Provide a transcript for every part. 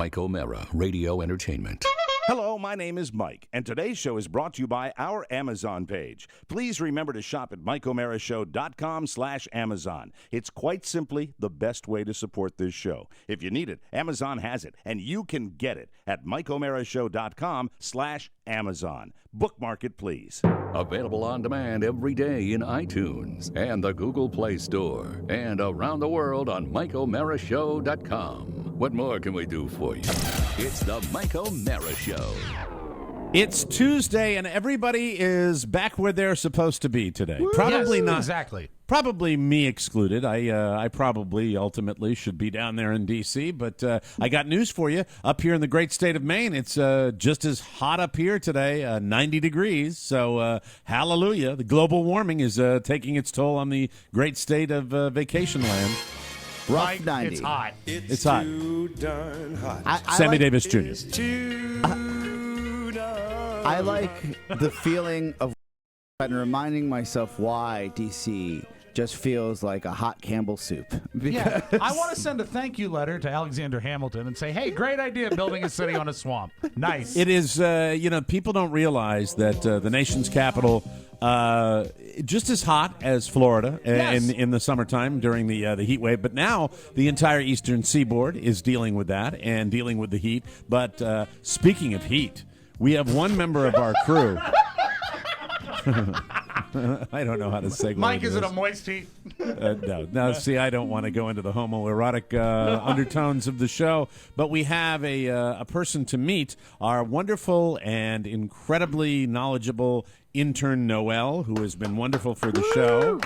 Mike O'Mara, Radio Entertainment. Hello, my name is Mike, and today's show is brought to you by our Amazon page. Please remember to shop at MikeO'MaraShow.com/Amazon. It's quite simply the best way to support this show. If you need it, Amazon has it, and you can get it at MikeO'MaraShow.com/Amazon. Bookmark it, please. Available on demand every day in iTunes and the Google Play Store and around the world on MikeO'MaraShow.com. What more can we do for you? It's the Mike O'Mara Show. It's Tuesday, and everybody is back where they're supposed to be today. Probably not exactly. Probably me excluded. I probably ultimately should be down there in D.C., but I got news for you. Up here in the great state of Maine, it's just as hot up here today, 90 degrees. So hallelujah. The global warming is taking its toll on the great state of vacation land. Rough 90. It's hot. It's hot. Too darn hot. Sammy Davis Jr. I like the feeling of and reminding myself why DC just feels like a hot Campbell soup. Yeah, I want to send a thank you letter to Alexander Hamilton and say, hey, great idea building a city on a swamp. Nice. It is, people don't realize that the nation's capital just as hot as Florida in the summertime during the heat wave. But now the entire eastern seaboard is dealing with that and dealing with the heat. But speaking of heat, we have one member of our crew. I don't know how to segue. Mike, is it a moist heat? No. See, I don't want to go into the homoerotic undertones of the show, but we have a person to meet, our wonderful and incredibly knowledgeable intern Noelle, who has been wonderful for the show.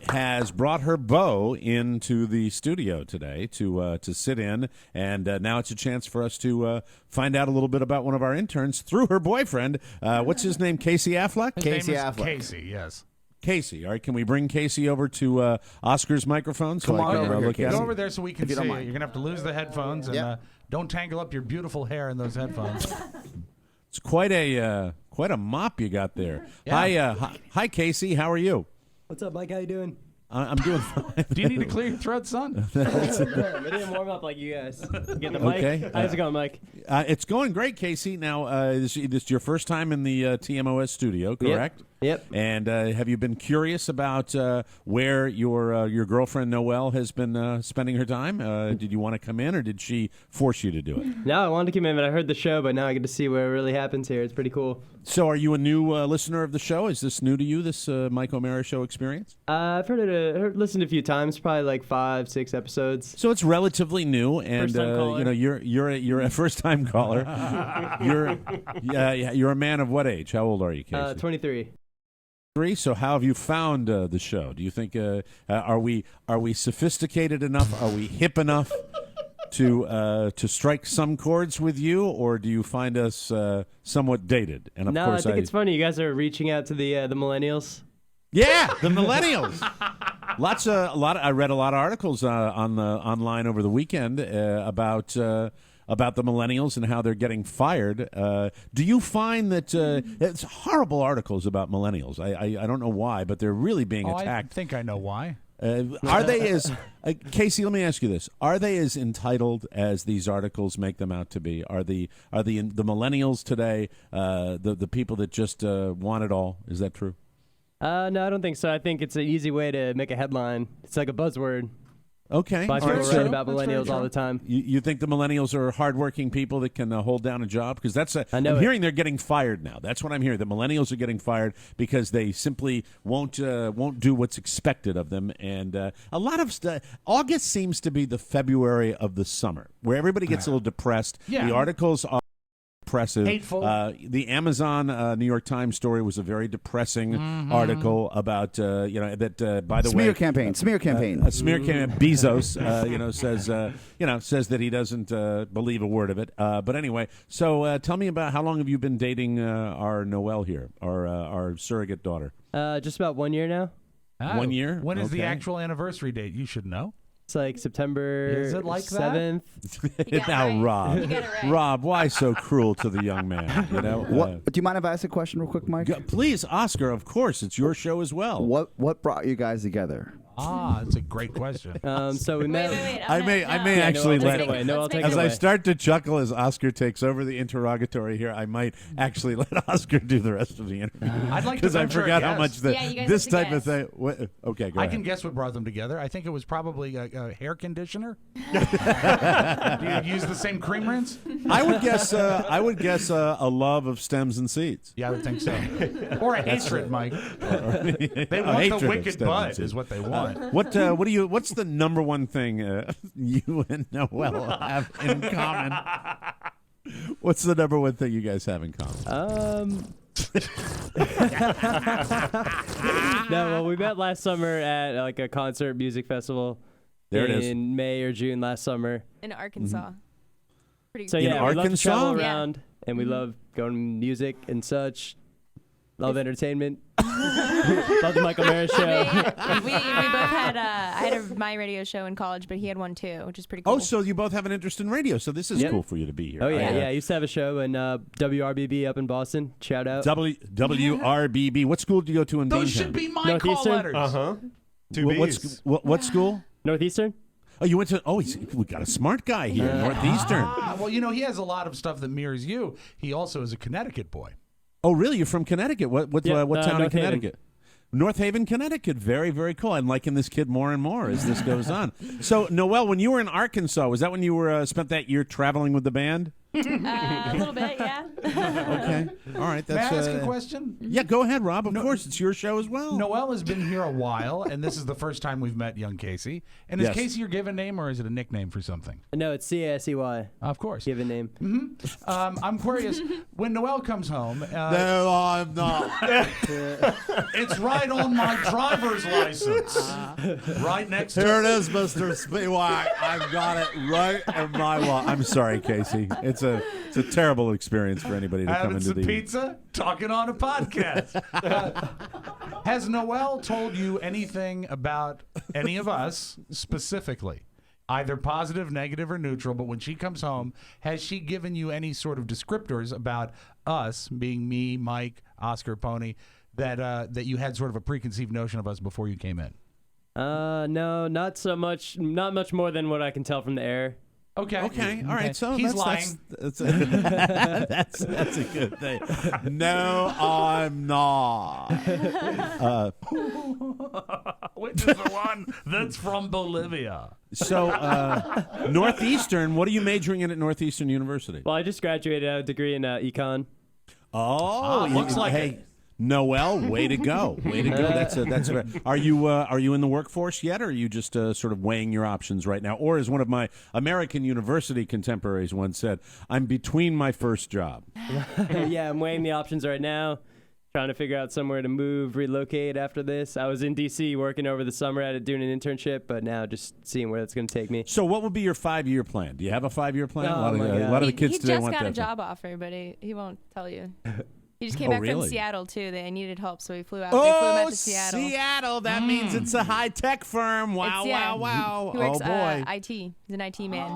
Has brought her beau into the studio today to sit in, and now it's a chance for us to find out a little bit about one of our interns through her boyfriend. What's his name? Casey Affleck? Casey Affleck. Casey, yes. Casey. All right, can we bring Casey over to Oscar's microphone? So Come on over here, look at Go him? over there so we can see you. don't You're mind. going to have to lose the headphones, and don't tangle up your beautiful hair in those headphones. It's quite a mop you got there. Yeah. Hi, Casey. How are you? What's up, Mike? How you doing? I'm doing fine. Do you need to clear your throat, son? I didn't warm up like you guys. Get the mic. Okay. How's it going, Mike? It's going great, Casey. Now, this is your first time in the TMOS studio, correct? Yep. And have you been curious about where your girlfriend Noelle has been spending her time? Did you want to come in, or did she force you to do it? No, I wanted to come in, but I heard the show, but now I get to see what really happens here. It's pretty cool. So, are you a new listener of the show? Is this new to you? This Mike O'Mara Show experience? I've heard it, listened a few times, probably like 5-6 episodes. So it's relatively new, and First-time caller. You're a first time caller. You're a man of what age? How old are you, Casey? 23. So how have you found the show? Do you think are we sophisticated enough? Are we hip enough to strike some chords with you, or do you find us somewhat dated? And of No, course, I think it's funny. You guys are reaching out to the millennials. Yeah, the millennials. I read a lot of articles online over the weekend about the millennials and how they're getting fired. Do you find that it's horrible articles about millennials? I don't know why, but they're really being attacked. I think I know why. Are they as Casey? Let me ask you this: are they as entitled as these articles make them out to be? Are the millennials today the people that just want it all? Is that true? No, I don't think so. I think it's an easy way to make a headline. It's like a buzzword. Okay. Bunch of people write about millennials all the time. You think the millennials are hardworking people that can hold down a job? Because I'm hearing they're getting fired now. That's what I'm hearing. The millennials are getting fired because they simply won't do what's expected of them. And a lot of August seems to be the February of the summer, where everybody gets a little depressed. Yeah. The articles are depressive. Hateful. The Amazon New York Times story was a very depressing article about that by the Smear way campaign. Smear campaign. A smear campaign. Bezos says that he doesn't believe a word of it. But anyway, so tell me about how long have you been dating our Noelle here, our surrogate daughter? Just about 1 year now. 1 year. When is the Okay. actual anniversary date? You should know. It's like September Is it like that? 7th. Now, Rob, You got it right. Rob, why so cruel to the young man? You know. Do you mind if I ask a question real quick, Mike? Please, Oscar. Of course, it's your show as well. What brought you guys together? That's a great question. So we met. Wait. I may actually Noel, let take it away. Noel, take it as I away. start to chuckle as Oscar takes over the interrogatory here. I might actually let Oscar do the rest of the interview. I'd like to because I venture a forgot how guess. much Yeah, you guys this have to type of guess. thing. Okay, go I ahead. can guess what brought them together. I think it was probably a hair conditioner. Do you use the same cream rinse? I would guess. A love of stems and seeds. Yeah, I would think so. Or a hatred, Mike. They want hatred the of wicked stems and bud, seeds. is what they want. What do you? What's the number one thing you and Noel have in common? What's the number one thing you guys have in common? No, well, we met last summer at like a concert music festival. There it in is. May or June last summer. In Arkansas. Pretty So In yeah, we love to Arkansas? travel Yeah. around, and we love going to music and such. Love entertainment. Love the Michael Mara show. we both had I had my radio show in college, but he had one too, which is pretty cool. Oh, so you both have an interest in radio. So this is Yep. cool for you to be here. Oh yeah, I, yeah. I used to have a show in WRBB up in Boston. Shout out. WRBB. What school did you go to in Those Beantown? should be my call Northeastern? letters. Two B's. What school? Northeastern. Oh, you went to. Oh, we got a smart guy here, Northeastern. Well, he has a lot of stuff that mirrors you. He also is a Connecticut boy. Oh, really? You're from Connecticut? What Yeah, town in North Haven. Connecticut? North Haven, Connecticut. Very, very cool. I'm liking this kid more and more as this goes on. So, Noel, when you were in Arkansas, was that when you were spent that year traveling with the band? A little bit, yeah. Okay. All right. May That's I ask a question? Yeah, go ahead, Rob. Of course, it's your show as well. Noel has been here a while, and this is the first time we've met young Casey. And is Yes. Casey your given name, or is it a nickname for something? No, it's CASEY. Of course. Given name. I'm curious, when Noel comes home, No, I'm not. it's right on my driver's license. Right next to Here it is, Mr. Spiewak. I've got it right in my wallet. I'm sorry, Casey. It's a terrible experience for anybody to come having into some the pizza, talking on a podcast. Has Noel told you anything about any of us specifically? Either positive, negative, or neutral, but when she comes home, has she given you any sort of descriptors about us, being me, Mike, Oscar, Pony, that you had sort of a preconceived notion of us before you came in? No, not so much. Not much more than what I can tell from the air. Okay. Okay. All right. So he's that's, lying. That's that's a good thing. No, I'm not. Which is the one that's from Bolivia. So Northeastern. What are you majoring in at Northeastern University? Well, I just graduated. I have a degree in econ. Oh, looks like hey. it. Noel, way to go! Way to go! That's Are you in the workforce yet, or are you just sort of weighing your options right now? Or, as one of my American University contemporaries once said, "I'm between my first job." Yeah, I'm weighing the options right now. Trying to figure out somewhere to move, relocate after this. I was in D.C. working over the summer at it, doing an internship, but now just seeing where that's going to take me. So, what would be your 5-year plan? Do you have a 5-year plan? Oh, a my God. lot of the kids he today just want got that. a job offer, but he won't tell you. He just Oh, came back really? from Seattle, too. They needed help, so he flew out. They flew him out to Seattle. Seattle! That means it's a high-tech firm. Wow, Yeah. wow! He works Oh boy! IT. He's an IT man.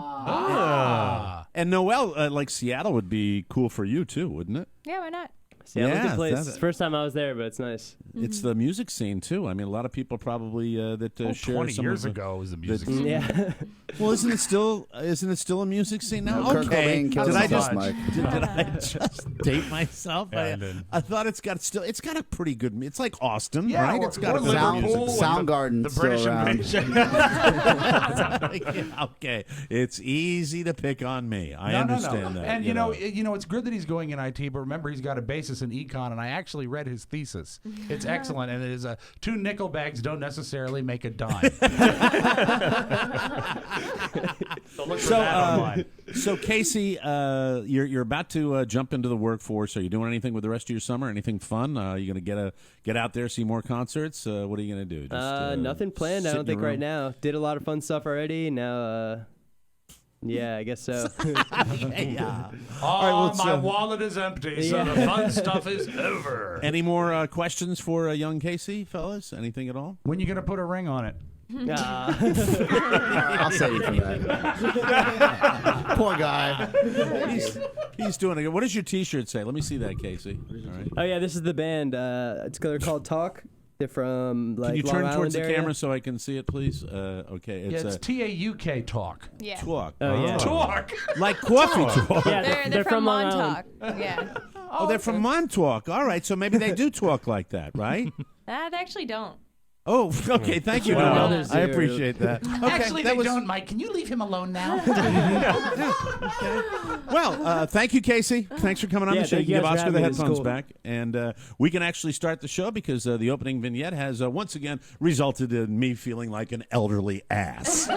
And Noel, like Seattle would be cool for you too, wouldn't it? Yeah, why not? Seattle's a Yeah, good place. that's- It's the first time I was there, but it's nice. It's the music scene too. I mean, a lot of people probably that share 20 some years of the, ago was the music scene. Yeah. Well, isn't it still a music scene now? No, Kurt Okay, Cobain killed did I himself, just Mike. did I just date myself? Yeah, I did. I thought it's got a pretty good. It's like Austin, Yeah, right? or- It's got or a good Liverpool. music. Soundgarden The still British around. invasion. Yeah, okay, it's easy to pick on me. I understand that. And you know, it's good that he's going in IT, but remember, he's got a basis in econ, and I actually read his thesis. It's excellent, and it is two nickel bags don't necessarily make a dime. So look for that online. So Casey, you're about to jump into the workforce. Are you doing anything with the rest of your summer? Anything fun? Are you going to get out there, see more concerts? What are you going to do? Just, Nothing planned. I sit don't in think your right room? now. Did a lot of fun stuff already. Now, yeah, I guess so. Yeah. Oh, let's, my wallet is empty, so the fun stuff is over. Any more questions for young Casey, fellas? Anything at all? When you going to put a ring on it? I'll save you from that. Poor guy. He's doing it. What does your T-shirt say? Let me see that, Casey. All right. Oh yeah, this is the band. They're called Talk. from like Can you Long turn Island towards the area. camera so I can see it, please? Okay, Yeah, it's it's TAUK talk. Yeah. talk. Oh, yeah. Talk. Like coffee talk. Yeah, They're from Long Island. Montauk. Yeah. Oh, they're from Montauk. All right, so maybe they do talk like that, right? They actually don't. Oh, okay. Thank you, Wow. Noel. Others I do. appreciate that. Okay, Actually, that they was, don't, Mike. Can you leave him alone now? Well, thank you, Casey. Thanks for coming on Yeah, the show. thank You you give guys for Oscar the having me. It was headphones cool. back, and we can actually start the show because the opening vignette has once again resulted in me feeling like an elderly ass.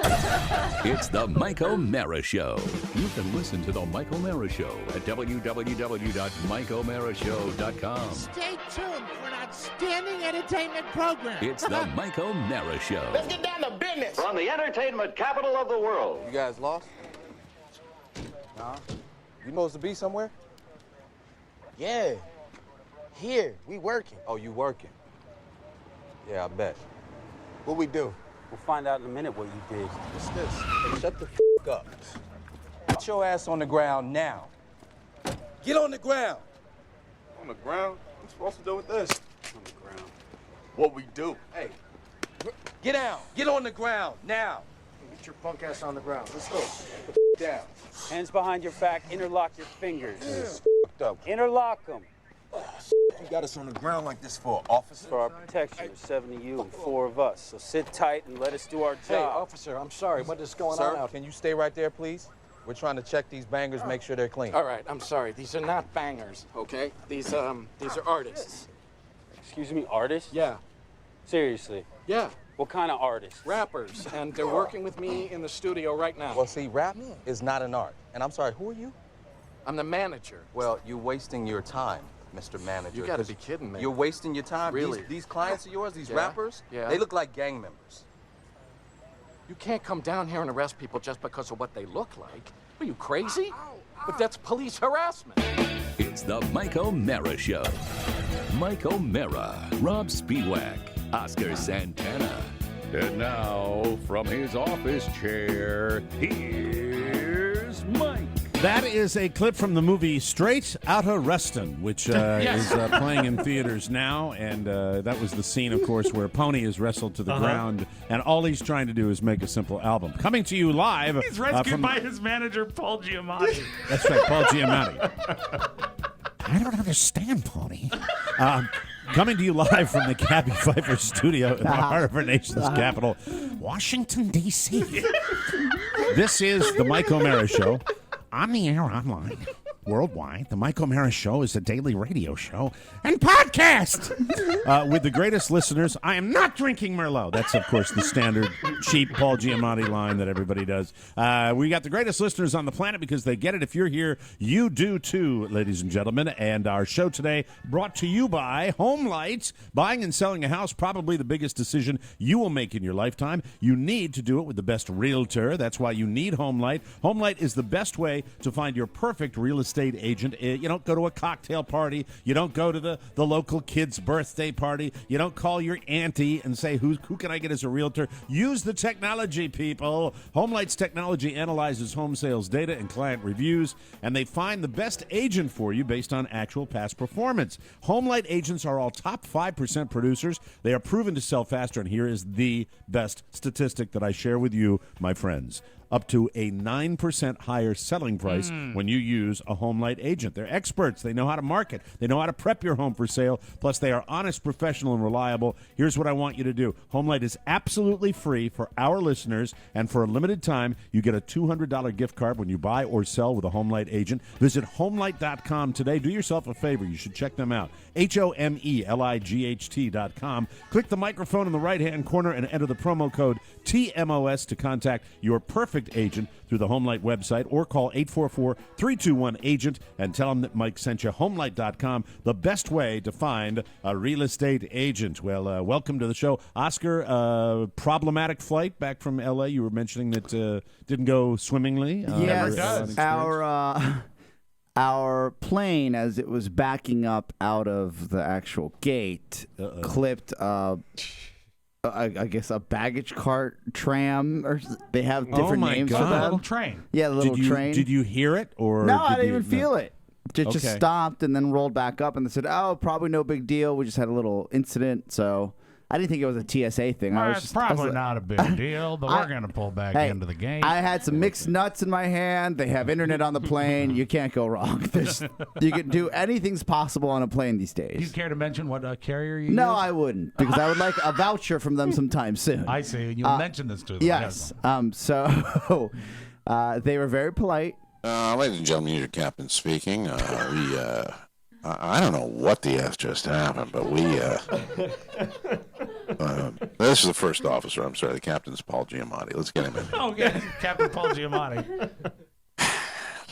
It's the Mike O'Mara Show. You can listen to the Mike O'Mara Show at www.mikeomarashow.com. Stay tuned for an outstanding entertainment program. It's the Mike O'Mara Show. Let's get down to business. From the entertainment capital of the world. You guys lost? Nah. You supposed to be somewhere? Yeah. Here, we working. Oh, you working? Yeah, I bet. What we do? We'll find out in a minute what you did. What's this? Hey, shut the f up. Get your ass on the ground now. Get on the ground. On the ground? What's I'm supposed to do with this? On the ground. What we do? Hey, get down. Get on the ground now. Get your punk ass on the ground. Let's go. Get the f down. Hands behind your back, interlock your fingers. F***ed up. Interlock them. You got us on the ground like this for, officer? For our protection, there's 7 of you and 4 of us. So sit tight and let us do our Hey, job. officer, I'm sorry. What is going on out? Can you stay right there, please? We're trying to check these bangers, make sure they're clean. All right, I'm sorry. These are not bangers, okay? These are artists. Excuse me, artists? Yeah. Seriously, Yeah. what kind of artists? Rappers. And they're working with me in the studio right now. Well, see, rap is not an art. And I'm sorry, who are you? I'm the manager. Well, you're wasting your time, Mr. Manager. You gotta be kidding me. You're wasting your time. Really? These clients of yours, these Yeah, rappers, yeah. they look like gang members. You can't come down here and arrest people just because of what they look like. Are you crazy? But that's police harassment. It's the Mike O'Mara Show. Mike O'Mara, Rob Spiewak, Oscar Santana. And now, from his office chair, here's Mike. That is a clip from the movie Straight Outta Rustin, which is playing in theaters now. And that was the scene, of course, where Pony is wrestled to the ground. And all he's trying to do is make a simple album. Coming to you live. He's rescued from, by his manager, Paul Giamatti. That's right, Paul Giamatti. I don't understand, Pony. Coming to you live from the Cabby Pfeiffer studio in the heart of our nation's capital, Washington, D.C. This is the Mike O'Mara Show. On the air, online, worldwide, the Mike O'Mara Show is a daily radio show and podcast with the greatest listeners. I am not drinking Merlot. That's, of course, the standard cheap Paul Giamatti line that everybody does. We got the greatest listeners on the planet because they get it. If you're here, you do too, ladies and gentlemen. And our show today brought to you by Home Lights. Buying and selling a house, probably the biggest decision you will make in your lifetime. You need to do it with the best realtor. That's why you need Home Light. Home Light is the best way to find your perfect real estate agent. You don't go to a cocktail party. You don't go to the local kid's birthday party. You don't call your auntie and say, who can I get as a realtor? Use the technology, people. HomeLight's technology analyzes home sales data and client reviews, and they find the best agent for you based on actual past performance. HomeLight agents are all top 5% producers. They are proven to sell faster, and here is the best statistic that I share with you, my friends. Up to a 9% higher selling price when you use a HomeLight agent. They're experts. They know how to market. They know how to prep your home for sale. Plus, they are honest, professional, and reliable. Here's what I want you to do. HomeLight is absolutely free for our listeners, and for a limited time, you get a $200 gift card when you buy or sell with a HomeLight agent. Visit HomeLight.com today. Do yourself a favor. You should check them out. HomeLight.com. Click the microphone in the right-hand corner and enter the promo code TMOS to contact your perfect agent through the HomeLight website, or call 844-321-AGENT and tell them that Mike sent you. HomeLight.com, the best way to find a real estate agent. Well, welcome to the show. Oscar, problematic flight back from L.A. You were mentioning that didn't go swimmingly. Yes, our plane, as it was backing up out of the actual gate, clipped I guess a baggage cart tram, or they have different names for A that. little train. Yeah, the little train. Did you hear it? Or No, I didn't you- even feel it. It just stopped and then rolled back up, and they said, "Oh, probably no big deal. We just had a little incident." So I didn't think it was a TSA thing. I was It's just, probably not a big deal, but we're going to pull back Hey, into the game. I had some mixed nuts in my hand. They have internet on the plane. You can't go wrong. You can do anything's possible on a plane these days. Do you care to mention what carrier you No, use? I wouldn't, because I would like a voucher from them sometime soon. I see. You mentioned this to them. Yes. So they were very polite. Ladies and gentlemen, your captain speaking. I don't know what the F just happened, but this is the first officer. I'm sorry, the captain's Paul Giamatti. Let's get him in. Oh, yeah, Captain Paul Giamatti.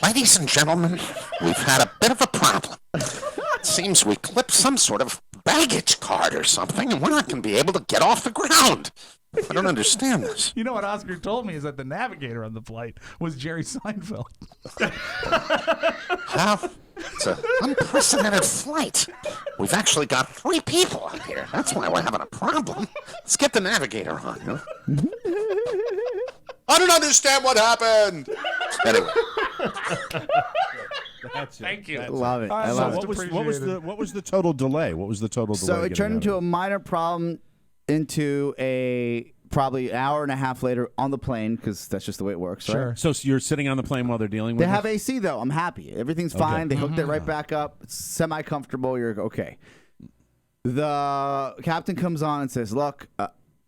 Ladies and gentlemen, we've had a bit of a problem. It seems we clipped some sort of baggage card or something, and we're not going to be able to get off the ground. I don't understand this. You know what Oscar told me is that the navigator on the flight was Jerry Seinfeld. How? It's an unprecedented flight. We've actually got 3 people up here. That's why we're having a problem. Let's get the navigator on. Huh? I don't understand what happened. Anyway. Thank you. Love it. I So love what was the total delay? What was the total delay? So it getting turned out into of a minor problem into a probably an hour and a half later on the plane, because that's just the way it works. Sure. Right? So you're sitting on the plane while they're dealing with They it? have AC though. I'm happy. Everything's fine. They hooked it right back up. It's semi-comfortable. You're okay. The captain comes on and says, "Look,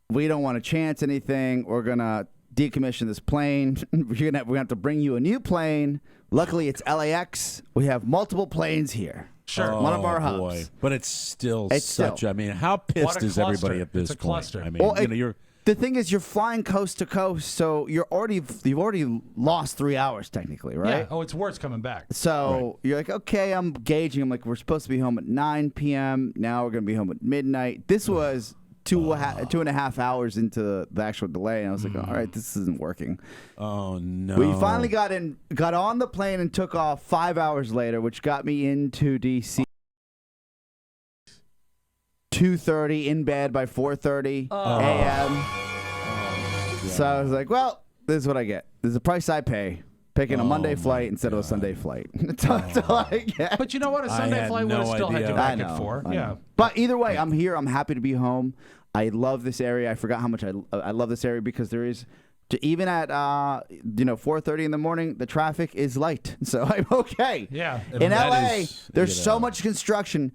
we don't want to chance anything. We're gonna decommission this plane. We're gonna have to bring you a new plane. Luckily, it's LAX. We have multiple planes here. Sure. One of our hubs. Boy. But it's still It's such. still- I mean, how What pissed a is everybody cluster. at this It's a point? cluster. I mean, Well, you're. The thing is, you're flying coast to coast, so you've already lost 3 hours technically, right? Yeah. Oh, it's worse coming back. So you're like, okay, I'm gauging. I'm like, we're supposed to be home at 9 p.m. Now we're going to be home at midnight. This was 2.5 hours into the actual delay, and I was like, all right, this isn't working. Oh no! We finally got on the plane and took off 5 hours later, which got me into D.C. 2:30 in bed by 4:30 a.m. So I was like, well, this is what I get. This is the price I pay. Picking a Monday flight instead of a Sunday flight. That's all I get. But you know what? A Sunday had flight would have no still had idea. you back I at 4. I Yeah. know. But either way, I'm here. I'm happy to be home. I love this area. I forgot how much I love this area because there is, even at 4:30 in the morning, the traffic is light, so I'm okay. Yeah. In That LA, is, there's you so know. much construction.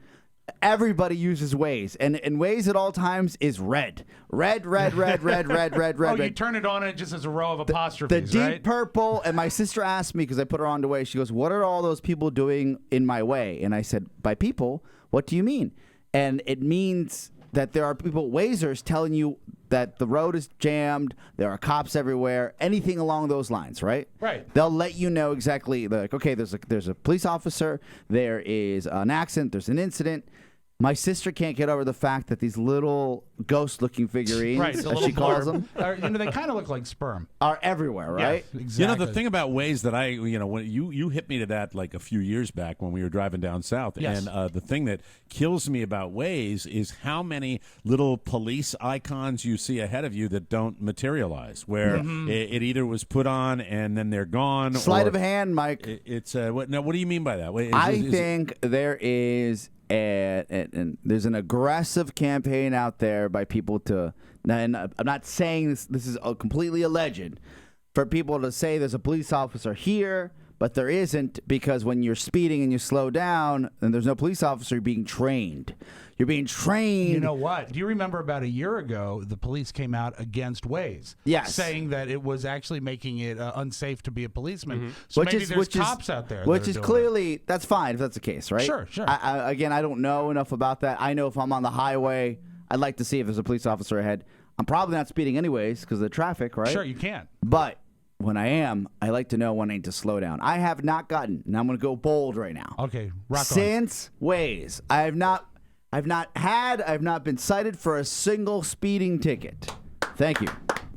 Everybody uses Waze, and Waze at all times is red. Red. Oh, you turn it on and it just has a row of The apostrophes, deep right? purple, and my sister asked me, because I put her on the way, she goes, what are all those people doing in my way? And I said, by people, what do you mean? And it means that there are people, Wazers, telling you that the road is jammed, there are cops everywhere, anything along those lines, right? Right. They'll let you know exactly, like, okay, there's a police officer, there is an accident, there's an incident. My sister can't get over the fact that these little ghost-looking figurines, Right. the as little she calls blurb. them, They kind of look like sperm. are everywhere, right? Yeah, exactly. You know, the thing about Waze that when you hit me to that like a few years back when we were driving down south, Yes. and the thing that kills me about Waze is how many little police icons you see ahead of you that don't materialize, where it either was put on and then they're gone. Sleight or of hand, Mike. It's what do you mean by that? I think there is and there's an aggressive campaign out there by people to, and I'm not saying this is completely alleged, for people to say there's a police officer here, but there isn't, because when you're speeding and you slow down and there's no police officer, you're being trained. You're being trained. You know what? Do you remember about a year ago, the police came out against Waze? Yes. Saying that it was actually making it unsafe to be a policeman. So maybe there's cops out there. Which that are is doing clearly, that's fine if that's the case, right? Sure, sure. Again, I don't know enough about that. I know if I'm on the highway, I'd like to see if there's a police officer ahead. I'm probably not speeding anyways because of the traffic, right? Sure, you can. But when I am, I like to know when I need to slow down. I have not gotten, and I'm going to go bold right now. Okay, rock on. Since Waze, I've not been cited for a single speeding ticket. Thank you.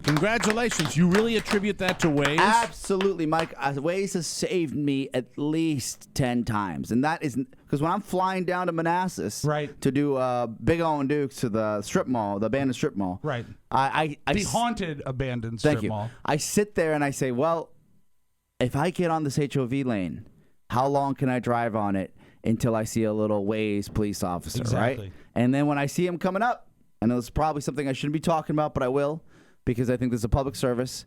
Congratulations. You really attribute that to Waze? Absolutely, Mike. Waze has saved me at least 10 times. And that is because when I'm flying down to Manassas to do Big O and Dukes to the strip mall, the abandoned strip mall. Right. The haunted abandoned Thank strip you. mall. I sit there and I say, well, if I get on this HOV lane, how long can I drive on it until I see a little Waze police officer, Exactly. right? And then when I see him coming up, I know this is probably something I shouldn't be talking about, but I will because I think this is a public service.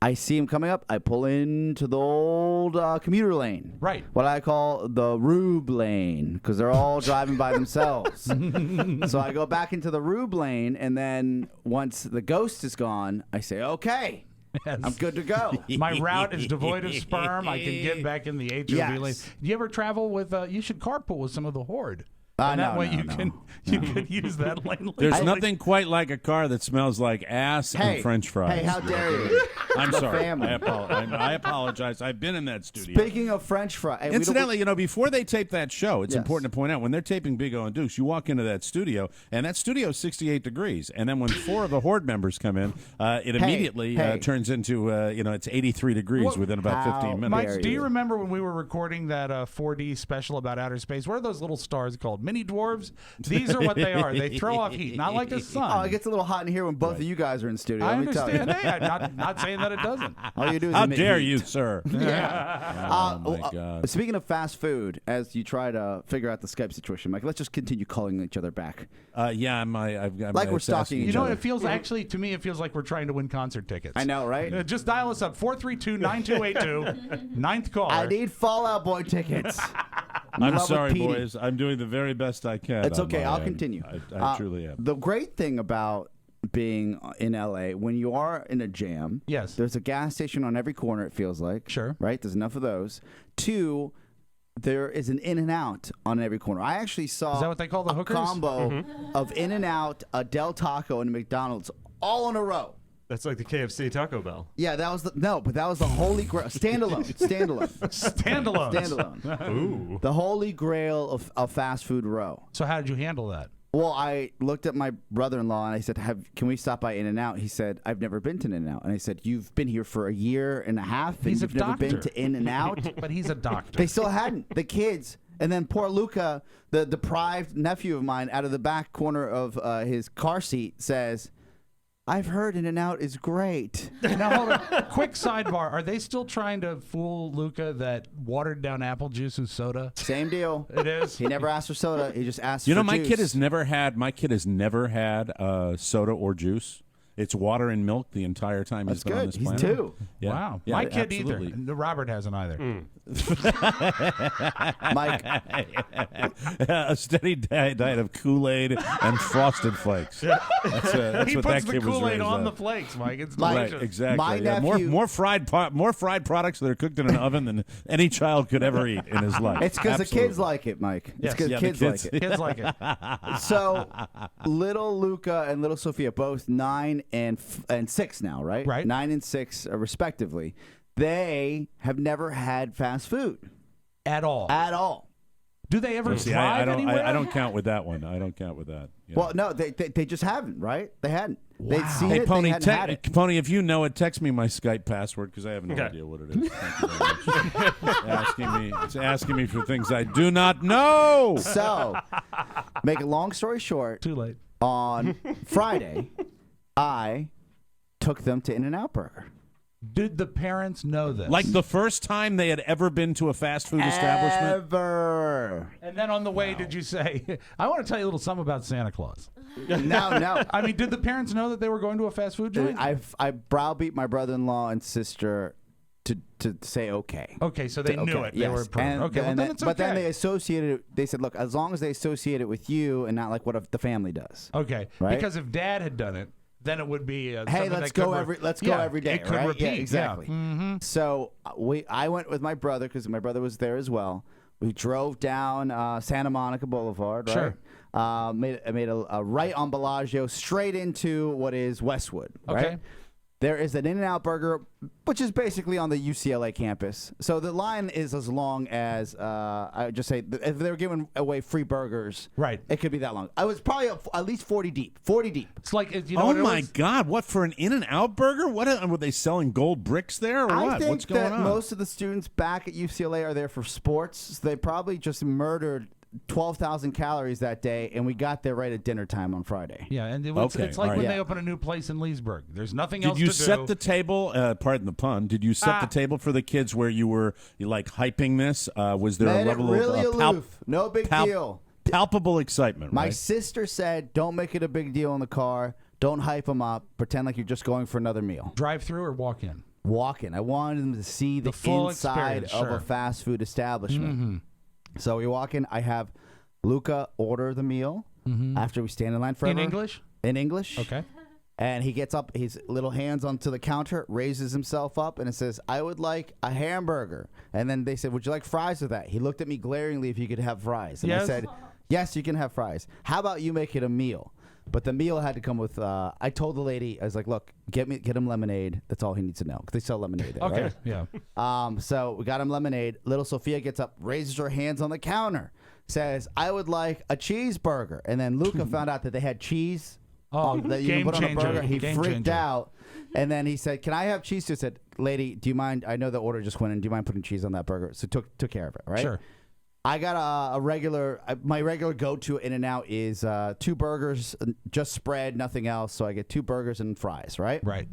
I see him coming up. I pull into the old commuter lane. Right. What I call the Rube lane because they're all driving by themselves. So I go back into the Rube lane, and then once the ghost is gone, I say, okay. Yes. I'm good to go. My route is devoid of sperm. I can get back in the HOV lane. Do you ever travel with? You should carpool with some of the horde. And that way you could use that lane. There's nothing quite like a car that smells like ass and French fries. Hey, how dare you? I'm The sorry. family. I apologize. I've been in that studio. Speaking of French fries, Incidentally, before they tape that show, it's important to point out when they're taping Big O and Dukes, you walk into that studio, and that studio is 68 degrees. And then when 4 of the Horde members come in, it immediately turns into, it's 83 degrees within about 15 minutes. Mike, do you remember when we were recording that 4D special about outer space? What are those little stars called? Mini dwarves? These are what they are. They throw off heat, not like a sun. Oh, it gets a little hot in here when both of you guys are in studio. I let me tell you. understand that. Not saying that it doesn't. All you do is How emit dare heat. you, sir? Yeah. Oh, my God. Speaking of fast food, as you try to figure out the Skype situation, Mike, let's just continue calling each other back. I've got Like we're stalking each You know other. what it feels actually to me? It feels like we're trying to win concert tickets. I know, right? Just dial us up 432-9282. Ninth caller. I need Fall Out Boy tickets. I'm Love sorry, with Petey. boys. I'm doing the very best I can. It's on okay. my I'll end. continue. I truly am. The great thing about being in LA, when you are in a jam, yes, there's a gas station on every corner, it feels like. Sure. Right? There's enough of those. 2, there is an In-N-Out on every corner. I actually saw Is that what they call the hookers? combo of In-N-Out, a Del Taco, and a McDonald's all in a row. That's like the KFC Taco Bell. Yeah, that was but that was the holy grail. Standalone. Ooh. The holy grail of fast food row. So how did you handle that? Well, I looked at my brother-in-law and I said, "Can we stop by In-N-Out?" He said, "I've never been to In-N-Out." And I said, "You've been here for a year and a half, and He's a you've never been doctor. to In-N-Out." But he's a doctor. They still hadn't. The kids. And then poor Luca, the deprived nephew of mine, out of the back corner of his car seat says, "I've heard In-N-Out is great." Now, hold on. Quick sidebar. Are they still trying to fool Luca that watered down apple juice is soda? Same deal. It is. He never asked for soda. He just asked You for know, my juice. kid has never had soda or juice. It's water and milk the entire time That's he's been on good. this He's planet. 2. Yeah. Wow. Yeah, My kid absolutely. either. Robert hasn't either. Mike. A steady diet of Kool-Aid and Frosted Flakes. That's He what puts that the kid was Kool-Aid raised on on. the flakes, Mike. It's Mike, delicious. Right, exactly. My Yeah, nephew- more fried products that are cooked in an oven than any child could ever eat in his life. It's because the kids Absolutely. like it, Mike. It's Yes. because Yeah, the kids like it. Kids like it. So, little Luca and little Sophia, both 9 and 6 now, right? Right. 9 and 6, respectively. They have never had fast food At all. at all. Do they ever See, drive anywhere? I don't count with that one. I don't count with that. Yeah. Well, no, they just haven't, right? They hadn't. They'd seen Hey, it. Pony, they hadn't had it. Pony, if you know it, text me my Skype password because I have no idea what it is. Thank you very much. It's asking me for things I do not know. So, make a long story short, Too late. on Friday, I took them to In-N-Out Burger. Did the parents know this? Like the first time they had ever been to a fast food establishment? Ever. And then on the way, did you say, "I want to tell you a little something about Santa Claus"? No. I mean, did the parents know that they were going to a fast food joint? I browbeat my brother-in-law and sister to say okay. Okay, so they knew it. They were approved. And, Okay, well, and then it's okay. But then they associated it. They said, "Look, as long as they associate it with you and not like what the family does." Okay, Right? because if Dad had done it, then it would be. Hey, something let's that could go every day. It could right? repeat. Yeah, exactly. Yeah. Mm-hmm. So I went with my brother because my brother was there as well. We drove down Santa Monica Boulevard. Right? Sure. Made a right on Bellagio, straight into what is Westwood. Right? Okay. There is an In-N-Out Burger, which is basically on the UCLA campus. So the line is as long as, I would just say, if they were giving away free burgers, Right. it could be that long. I was probably at least 40 deep. 40 deep. It's like, you know Oh what it my was? God! What for an In-N-Out burger? What were they selling gold bricks there or I what? think What's going that on? most of the students back at UCLA are there for sports. So they probably just murdered 12,000 calories that day, and we got there right at dinner time on Friday. Yeah, and it's Okay, like all right. when Yeah. they open a new place in Leesburg. There's nothing Did else you to set do. the table? Pardon the pun. Did you set the table for the kids where you were like hyping this? Was there Made a level it really of aloof. No big deal. palpable excitement, My right? sister said, don't make it a big deal in the car. Don't hype them up. Pretend like you're just going for another meal. Drive through or walk in? Walk in. I wanted them to see the full inside experience, of sure. a fast food establishment. Mm-hmm. So we walk in. I have Luca order the meal after we stand in line forever. In English? In English. Okay. And he gets up, his little hands onto the counter, raises himself up, and it says, I would like a hamburger. And then they said, would you like fries with that? He looked at me glaringly if you could have fries. And I said, yes, you can have fries. How about you make it a meal? But the meal had to come with, I told the lady, I was like, look, get him lemonade. That's all he needs to know. Because they sell lemonade there, Okay, right? yeah. So we got him lemonade. Little Sophia gets up, raises her hands on the counter, says, I would like a cheeseburger. And then Luca found out that they had cheese. That you can put on a burger. He freaked out. And then he said, can I have cheese too? I said, lady, do you mind? I know the order just went in. Do you mind putting cheese on that burger? So took care of it, right? Sure. I got my regular go-to In-N-Out is 2 burgers, just spread, nothing else. So I get 2 burgers and fries, right? Right.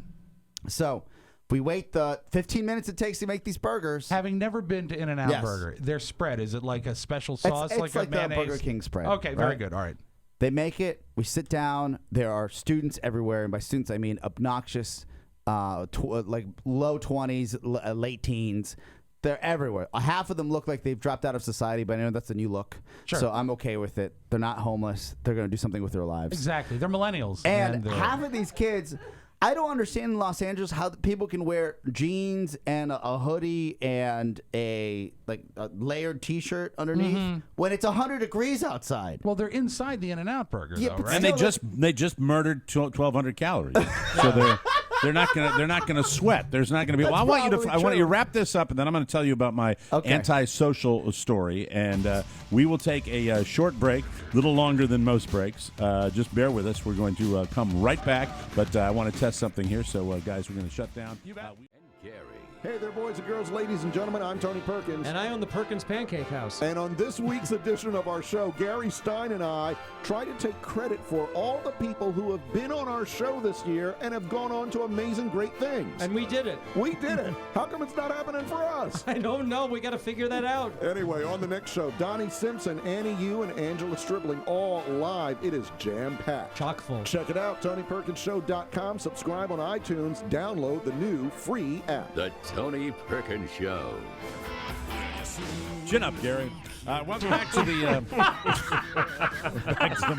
So we wait the 15 minutes it takes to make these burgers. Having never been to In-N-Out Yes. Burger, their spread, is it like a special sauce? It's like a mayonnaise? the Burger King spread. Okay, very right? good. All right. They make it. We sit down. There are students everywhere, and by students I mean obnoxious, like low 20s, late teens. They're everywhere. Half of them look like they've dropped out of society, but I know that's the new look. Sure. So I'm okay with it. They're not homeless. They're going to do something with their lives. Exactly. They're millennials. And half of these kids, I don't understand in Los Angeles how people can wear jeans and a hoodie and a layered T-shirt underneath when it's 100 degrees outside. Well, they're inside the In-N-Out Burger, though, right? And they just murdered 1,200 calories, so they're not gonna sweat. There's not gonna be. Well, I want you to wrap this up, and then I'm going to tell you about my antisocial story, and we will take a short break, a little longer than most breaks. Just bear with us. We're going to come right back, but I want to test something here. So, guys, we're going to shut down. Hey there, boys and girls, ladies and gentlemen. I'm Tony Perkins. And I own the Perkins Pancake House. And on this week's edition of our show, Gary Stein and I try to take credit for all the people who have been on our show this year and have gone on to amazing, great things. And we did it. We did it. How come it's not happening for us? I don't know. We got to figure that out. Anyway, on the next show, Donnie Simpson, Annie Yu, and Angela Stribling all live. It is jam-packed. Chock full. Check it out, TonyPerkinsShow.com. Subscribe on iTunes. Download the new free app. The Tony Perkins Show. Chin up, Gary. Welcome back to the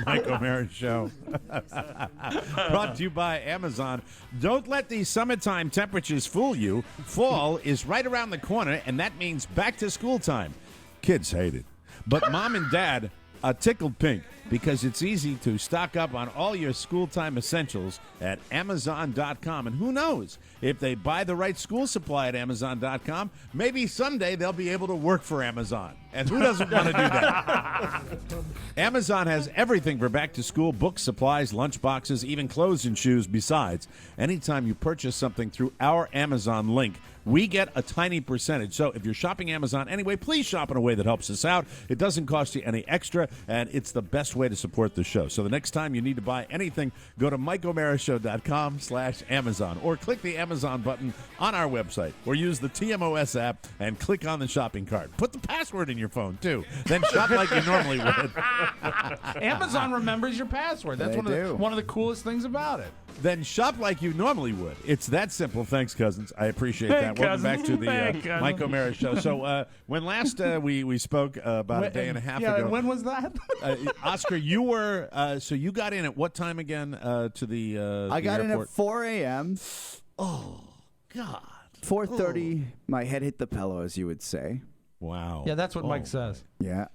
Mike O'Mara Show. Brought to you by Amazon. Don't let these summertime temperatures fool you. Fall is right around the corner, and that means back to school time. Kids hate it, but mom and dad are tickled pink because it's easy to stock up on all your school time essentials at Amazon.com. And who knows, if they buy the right school supply at Amazon.com, maybe someday they'll be able to work for Amazon. And who doesn't want to do that? Amazon has everything for back to school: books, supplies, lunch boxes, even clothes and shoes. Besides, anytime you purchase something through our Amazon link, we get a tiny percentage. So if you're shopping Amazon anyway, please shop in a way that helps us out. It doesn't cost you any extra, and it's the best way to support the show. So the next time you need to buy anything, go to MikeO'MaraShow.com/Amazon or click the Amazon button on our website or use the TMOS app and click on the shopping cart. Put the password in your phone, too. Then shop like you normally would. Amazon remembers your password. That's one of the coolest things about it. Then shop like you normally would. It's that simple. Thanks, cousins. I appreciate that. Welcome back to the Mike O'Mara Show. So when last we spoke about a day and a half ago. Yeah, when was that? Oscar, you were so you got in at what time again to the I got airport? in at 4 a.m. Oh, God. 4:30, my head hit the pillow, as you would say. Wow. Yeah, that's what Mike says. Yeah.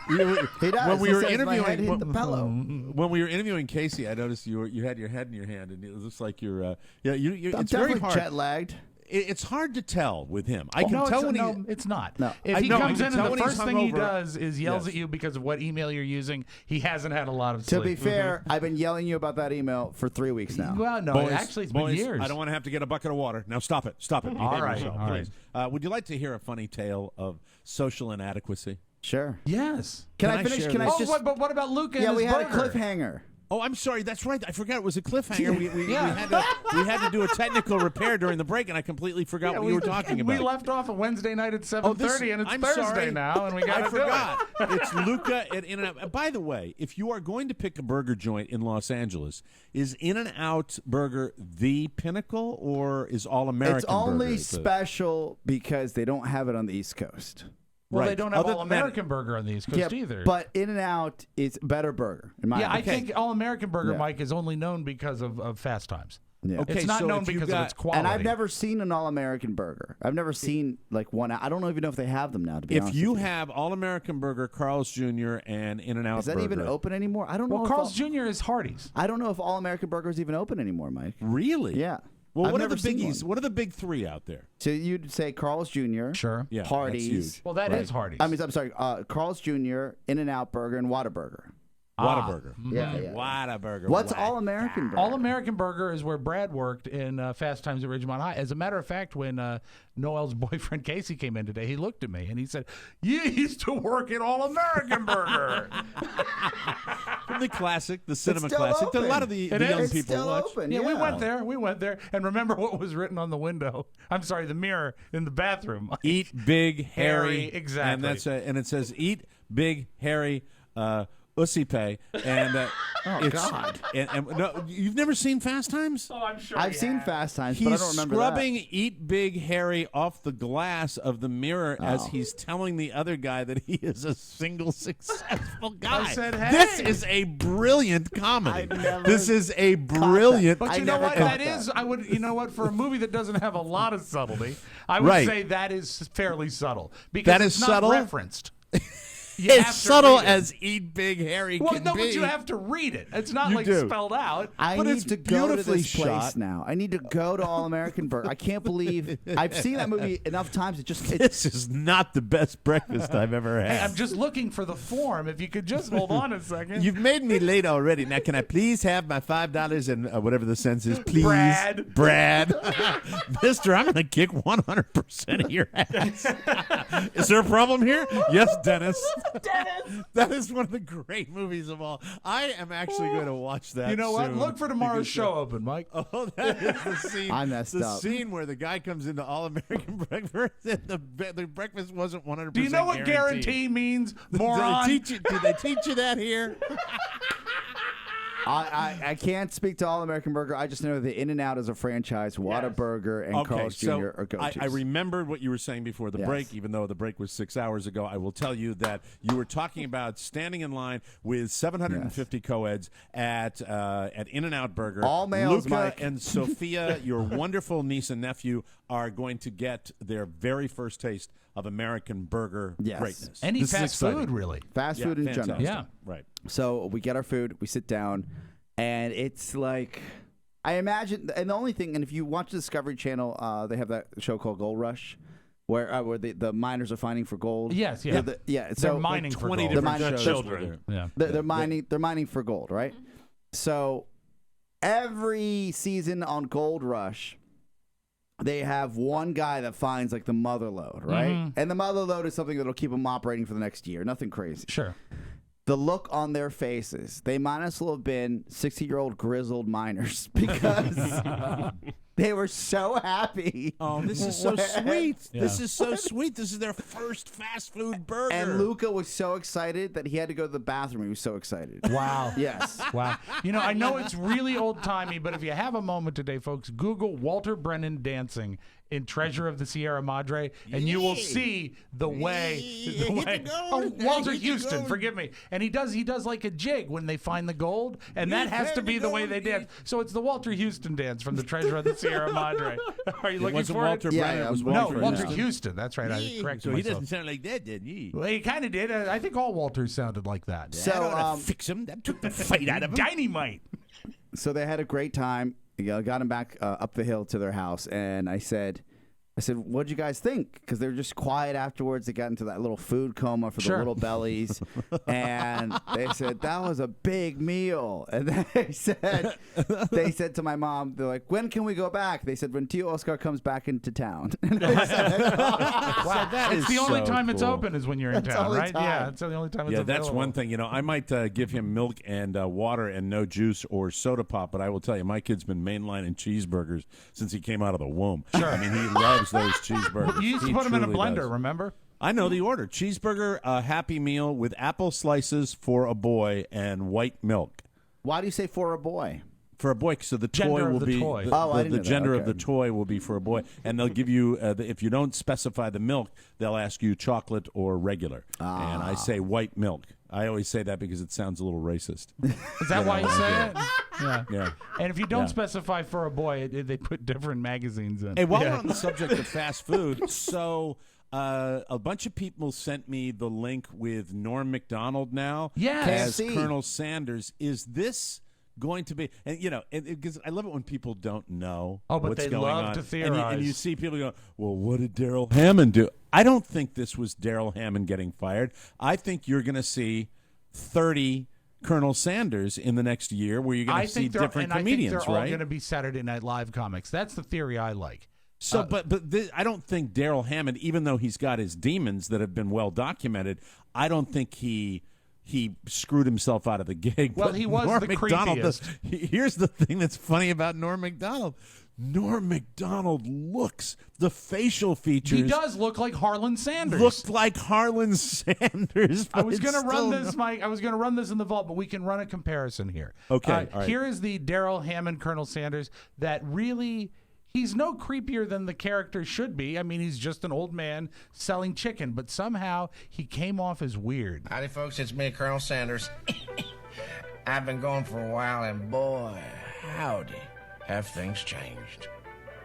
He does. When we He were says, interviewing, my head hit the pillow. When we were interviewing Casey, I noticed you had your head in your hand, and it looks like you're. I'm it's very hard. jet lagged. It's hard to tell with him. I can tell when it's not. No. If he comes in and the when he's first thing he hungover. does is yells Yes. at you because of what email you're using, he hasn't had a lot of To sleep. be fair, I've been yelling you about that email for 3 weeks now. Well, no, Boys, actually, it's been boys, years. I don't want to have to get a bucket of water. Now stop it. Stop it. Behave All right, yourself, all please. Would you like to hear a funny tale of social inadequacy? Sure. Yes. Can I finish? share Can I this? just? but what about Luca? Yeah, and we his had a burger? cliffhanger. Oh, I'm sorry. That's right. I forgot it was a cliffhanger. We had to do a technical repair during the break, and I completely forgot what you were talking about. We left off a Wednesday night at 7:30, and it's Thursday now, and we got to do it. It's Luca at In-N-Out. By the way, if you are going to pick a burger joint in Los Angeles, is In-N-Out Burger the pinnacle, or is All American? It's only Burger special because they don't have it on the East Coast. Well, they don't have All-American Burger on the East Coast either. But In-N-Out is a better burger, in my opinion. I think All-American Burger, Mike, is only known because of Fast Times. Yeah. Okay, it's not so known if you because got- of its quality. And I've never seen an All-American Burger. I've never seen like one. I don't even know if they have them now, to be honest If you with have All-American Burger, Carl's Jr., and In-N-Out Is that Burger. even open anymore? I don't know. Well, if Carl's Jr. is Hardee's. I don't know if All-American Burger is even open anymore, Mike. Really? Yeah. Well, I've what are the never seen biggies? one. What are the big three out there? So you'd say Carl's Jr., Sure. Yeah, that's Hardee's. huge. Well, that is Hardee's. I'm sorry, Carl's Jr., In-N-Out Burger, and Whataburger. Whataburger. Yeah. Whataburger. What's All-American Burger? All-American Burger is where Brad worked in Fast Times at Ridgemont High. As a matter of fact, when Noel's boyfriend Casey came in today, he looked at me and he said, "You used to work at All-American Burger." From the classic, the cinema still classic that a lot of open. the young It's people still watch. open, Yeah, we yeah. went there. We went there. And remember what was written on the window? I'm sorry, the mirror in the bathroom. Eat big, hairy. Exactly. And that's and it says eat big, hairy. Ussy pay, and God. And no, you've never seen Fast Times? Oh, I'm sure I've seen Fast Times, He's but I don't remember scrubbing that. Eat Big Harry off the glass of the mirror as he's telling the other guy that he is a single successful guy. I said, This hey. is a brilliant comedy. I've never This is a brilliant. But I you know never what? caught That is, I would, you know what? For a movie that doesn't have a lot of subtlety, I would Right. say that is fairly subtle because That it's is not subtle? referenced. You have As to subtle read it. as Eat Big Harry Well, can no, be. but you have to read it. It's not You like do. spelled out. I But need it's to go to beautifully this place shot. now. I need to go to All-American Burger. I can't believe I've seen that movie enough times. This is not the best breakfast I've ever had. Hey, I'm just looking for the form. If you could just hold on a second. You've made me late already. Now, can I please have my $5 and whatever the cents is, please? Brad. Mister, I'm going to kick 100% of your ass. Is there a problem here? Yes, Dennis. That is one of the great movies of all. I am actually going to watch that. You know what? soon Look for tomorrow's because, show open, Mike. Oh, that is the scene. I messed the up. scene where the guy comes into All-American breakfast and the breakfast wasn't 100% Do you know what guarantee means, moron? Did they teach you that here? I can't speak to All-American Burger. I just know that In-N-Out is a franchise. Whataburger and Carl's Jr. are go-tos. I remembered what you were saying before the break, even though the break was 6 hours ago. I will tell you that you were talking about standing in line with 750 co-eds at In-N-Out Burger. All males, Luca Mike. and Sophia, your wonderful niece and nephew, are going to get their very first taste of American burger greatness. Any This is fast exciting. food, really. Fast food in general. fantastic. Yeah. Right. So we get our food, we sit down, and it's like, I imagine, and the only thing, and if you watch the Discovery Channel, they have that show called Gold Rush, where the miners are finding for gold. Yes, yeah. So They're mining for 20 gold. different They're mining- children. Yeah. They're mining. They're mining for gold, right? So every season on Gold Rush, they have one guy that finds like the mother lode, right? Mhm. And the mother lode is something that'll keep them operating for the next year. Nothing crazy. Sure. The look on their faces, they might as well have been 60-year-old grizzled miners because they were so happy. Oh, this is so sweet. Yeah. This is so sweet. This is their first fast food burger. And Luca was so excited that he had to go to the bathroom. He was so excited. Wow. Yes. Wow. You know, I know it's really old-timey, but if you have a moment today, folks, Google Walter Brennan dancing in Treasure of the Sierra Madre, and you will see the way. Oh, Walter Houston, forgive me. And he does like a jig when they find the gold, and that has to be the way they dance. So it's the Walter Houston dance from the Treasure of the Sierra Madre. Are you looking wasn't for Walter it? Brennan, it was No, Walter Walter Houston. Houston. That's right. I corrected So he myself. doesn't sound like that, did he? Well, he kind of did. I think all Walters sounded like that. So, fix him. That took the fight out of him. Dynamite. So they had a great time. Got him back up the hill to their house, and I said, I said, what'd you guys think? Because they were just quiet afterwards. They got into that little food coma for the little bellies. And they said, that was a big meal. And they said to my mom, they're like, when can we go back? They said, when Tio Oscar comes back into town. And I said, wow. It's the only time it's open is when you're in town, right? Time. Yeah, it's the only time it's available. That's one thing. You know, I might give him milk and water and no juice or soda pop, but I will tell you, my kid's been mainlining cheeseburgers since he came out of the womb. Sure. I mean, he loves those cheeseburgers. You used to put them in a blender, remember? I know the order. Cheeseburger, Happy Meal with apple slices for a boy and white milk. Why do you say for a boy? For a boy, so the Gender toy of will the be toy. the gender of the toy will be for a boy, and they'll give you if you don't specify the milk, they'll ask you chocolate or regular, and I say white milk. I always say that because it sounds a little racist. Is that why you say it? Yeah. And if you don't specify for a boy, they put different magazines in. Hey, while we're on the subject of fast food, so a bunch of people sent me the link with Norm Macdonald now as Colonel Sanders. Is this going to be, and you know, because I love it when people don't know what's they going love on. to theorize. And you see people go, well, what did Daryl Hammond do? I don't think this was Daryl Hammond getting fired. I think you're going to see 30 Colonel Sanders in the next year where you're going to see different comedians, I think they're all right? going to be Saturday Night Live comics. That's the theory I like. So, I don't think Daryl Hammond, even though he's got his demons that have been well documented, I don't think he screwed himself out of the gig. Well, But he was Norm the Macdonald creepiest. Here's the thing that's funny about Norm Macdonald. Norm Macdonald looks, the facial features. He does look like Harlan Sanders. Looked like Harlan Sanders. I was going to run this, Mike. I was going to run this in the vault, but we can run a comparison here. Okay. All right. Here is the Daryl Hammond Colonel Sanders that really. He's no creepier than the character should be. I mean, he's just an old man selling chicken, but somehow he came off as weird. Howdy, folks. It's me, Colonel Sanders. I've been gone for a while, and boy, howdy, have things changed.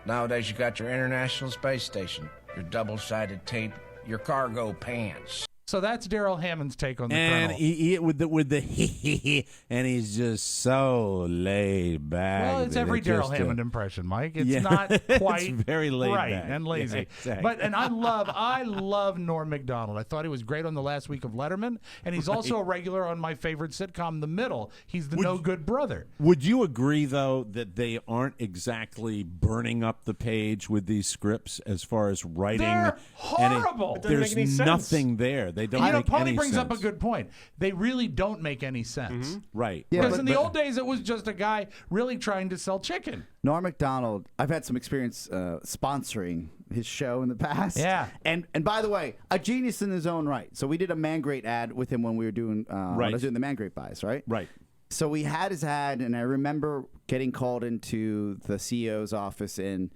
Nowadays, you got your International Space Station, your double-sided tape, your cargo pants. So that's Daryl Hammond's take on the and Colonel. he with the and he's just so laid back. Well, it's every Daryl Hammond impression, Mike. It's not quite it's very laid right back and lazy. Yeah, exactly. But I love Norm Macdonald. I thought he was great on the last week of Letterman, and he's also a regular on my favorite sitcom, The Middle. He's the no good brother. Would you agree though that they aren't exactly burning up the page with these scripts as far as writing? They're horrible. And there's nothing there. They don't. Make Paulie any brings sense. up a good point. They really don't make any sense. Right. Because in the old days, it was just a guy really trying to sell chicken. Norm Macdonald, I've had some experience sponsoring his show in the past. Yeah. And by the way, a genius in his own right. So we did a Man Great ad with him when we were doing when I was doing the Man Great buys, right? Right. So we had his ad, and I remember getting called into the CEO's office, and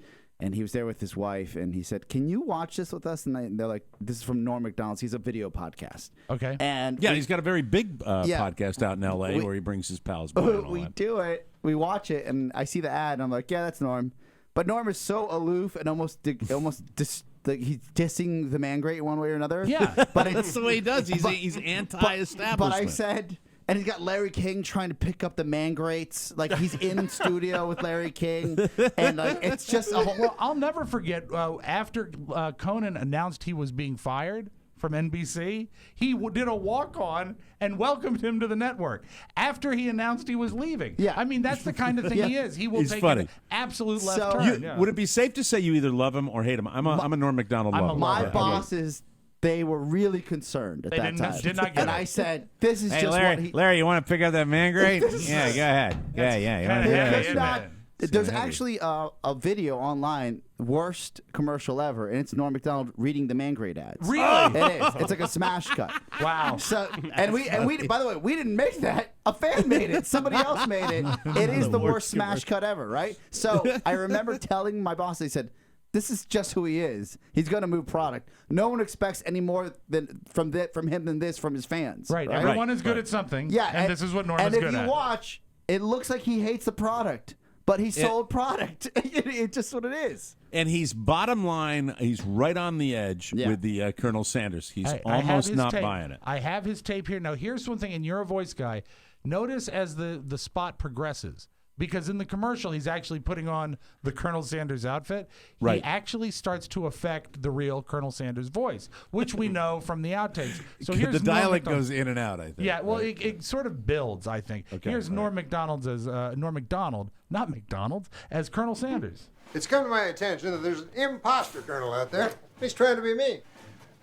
he was there with his wife, and he said, "Can you watch this with us?" And they're like, "This is from Norm Macdonald's. He's a video podcast." Okay. And he's got a very big podcast out in L.A. where he brings his pals by. And all we that. do it. We watch it, and I see the ad, and I'm like, "Yeah, that's Norm." But Norm is so aloof and almost he's dissing the Man Great one way or another. Yeah, but that's the way he does. He's anti-establishment. But I said. And he's got Larry King trying to pick up the Man Greats. Like, he's in studio with Larry King. And, like, it's just a whole... Well, I'll never forget, after Conan announced he was being fired from NBC, he did a walk-on and welcomed him to the network after he announced he was leaving. Yeah. I mean, that's the kind of thing he is. He will He's take funny. an absolute left turn. Would it be safe to say you either love him or hate him? I'm a Norm Macdonald lover. My bosses... They were really concerned at They that time. did not get and it. I said, this is just Larry, what he... Larry, you want to pick up that Man Great? Yeah, go ahead. Yeah. You wanna do that? There's actually a video online, worst commercial ever, and it's Norm Macdonald reading the Man Great ads. Really? It is. It's like a smash cut. Wow. So and we by the way, we didn't make that. A fan made it. Somebody else made it. It is the worst smash cut ever, right? So I remember telling my boss, they said, this is just who he is. He's going to move product. No one expects any more than from him than this from his fans. Right. Everyone is good at something. Yeah. And this is what Norm is good at. And if you watch, it looks like he hates the product, but he sold product. It's just what it is. And he's bottom line, he's right on the edge with the Colonel Sanders. He's almost not buying it. I have his tape here. Now, here's one thing, and you're a voice guy. Notice as the spot progresses, because in the commercial he's actually putting on the Colonel Sanders outfit. Right. He actually starts to affect the real Colonel Sanders voice, which we know from the outtakes. So here's the Norm dialect Macdonald. goes in and out, I think. Yeah, well, right? it sort of builds, I think. Okay, Here's Norm Macdonald as not McDonald, as Colonel Sanders. It's come to my attention that there's an imposter colonel out there. He's trying to be me.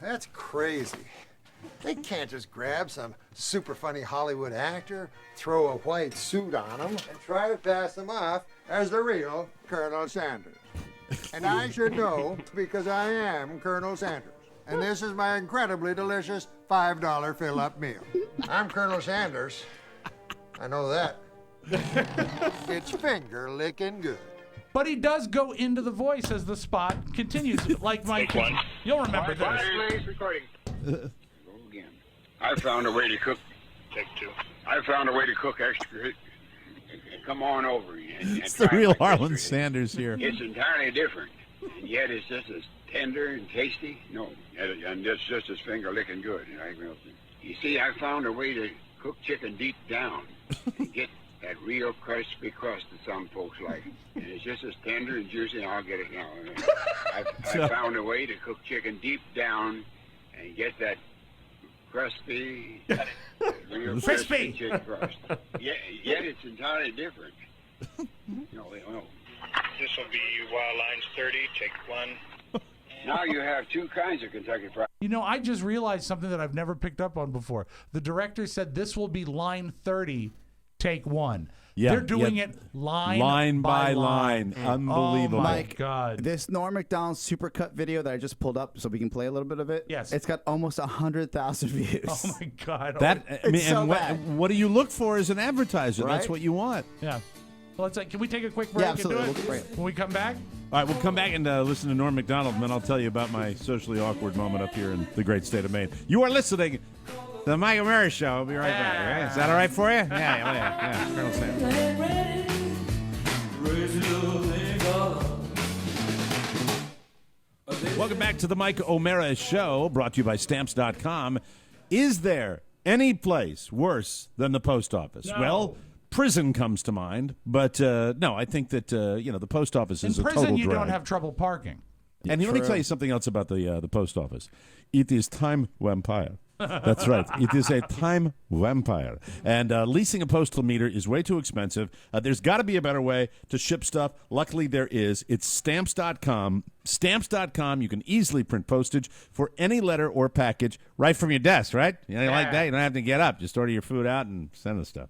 That's crazy. They can't just grab some super funny Hollywood actor, throw a white suit on him, and try to pass him off as the real Colonel Sanders. And I should know because I am Colonel Sanders. And this is my incredibly delicious $5 fill-up meal. I'm Colonel Sanders. I know that. It's finger-licking good. But he does go into the voice as the spot continues. Like Mike, you'll remember this. Recording. Again. I found a way to cook. Take two. I found a way to cook extra. Come on over. It's the real Harlan Sanders here. It's entirely different, and yet it's just as tender and tasty. No, and it's just as finger-licking good. You see, I found a way to cook chicken deep down and get that real crispy crust that some folks like. And it's just as tender and juicy. I'll get it now. I found a way to cook chicken deep down and get that crispy, real crispy chicken crust. Yet it's entirely different. No. This will be lines 30. Take one. Now you have two kinds of Kentucky Fried. You know, I just realized something that I've never picked up on before. The director said this will be line 30, take one. Yeah, they're doing it line by line. Unbelievable. Oh my Mike, God. This Norm Macdonald supercut video that I just pulled up so we can play a little bit of it. Yes. It's got almost 100,000 views. Oh my God. What do you look for as an advertiser? Right? That's what you want. Yeah. Well, can we take a quick break? Yeah, absolutely. And do it? We'll break. When we come back? All right, we'll come back and listen to Norm Macdonald, and then I'll tell you about my socially awkward moment up here in the great state of Maine. You are listening to the Michael Murray Show. I'll be right back. All right? Is that all right for you? Yeah. Colonel Sanders. Welcome back to the Mike O'Mara Show, brought to you by Stamps.com. Is there any place worse than the post office? No. Well, prison comes to mind, but no, I think that the post office is a total drag. In prison, you don't have trouble parking. And let me tell you something else about the post office. It is time vampire. That's right. It is a time vampire. And leasing a postal meter is way too expensive. There's got to be a better way to ship stuff. Luckily, there is. It's Stamps.com. Stamps.com. You can easily print postage for any letter or package right from your desk, right? You like that? You don't have to get up. Just order your food out and send the stuff.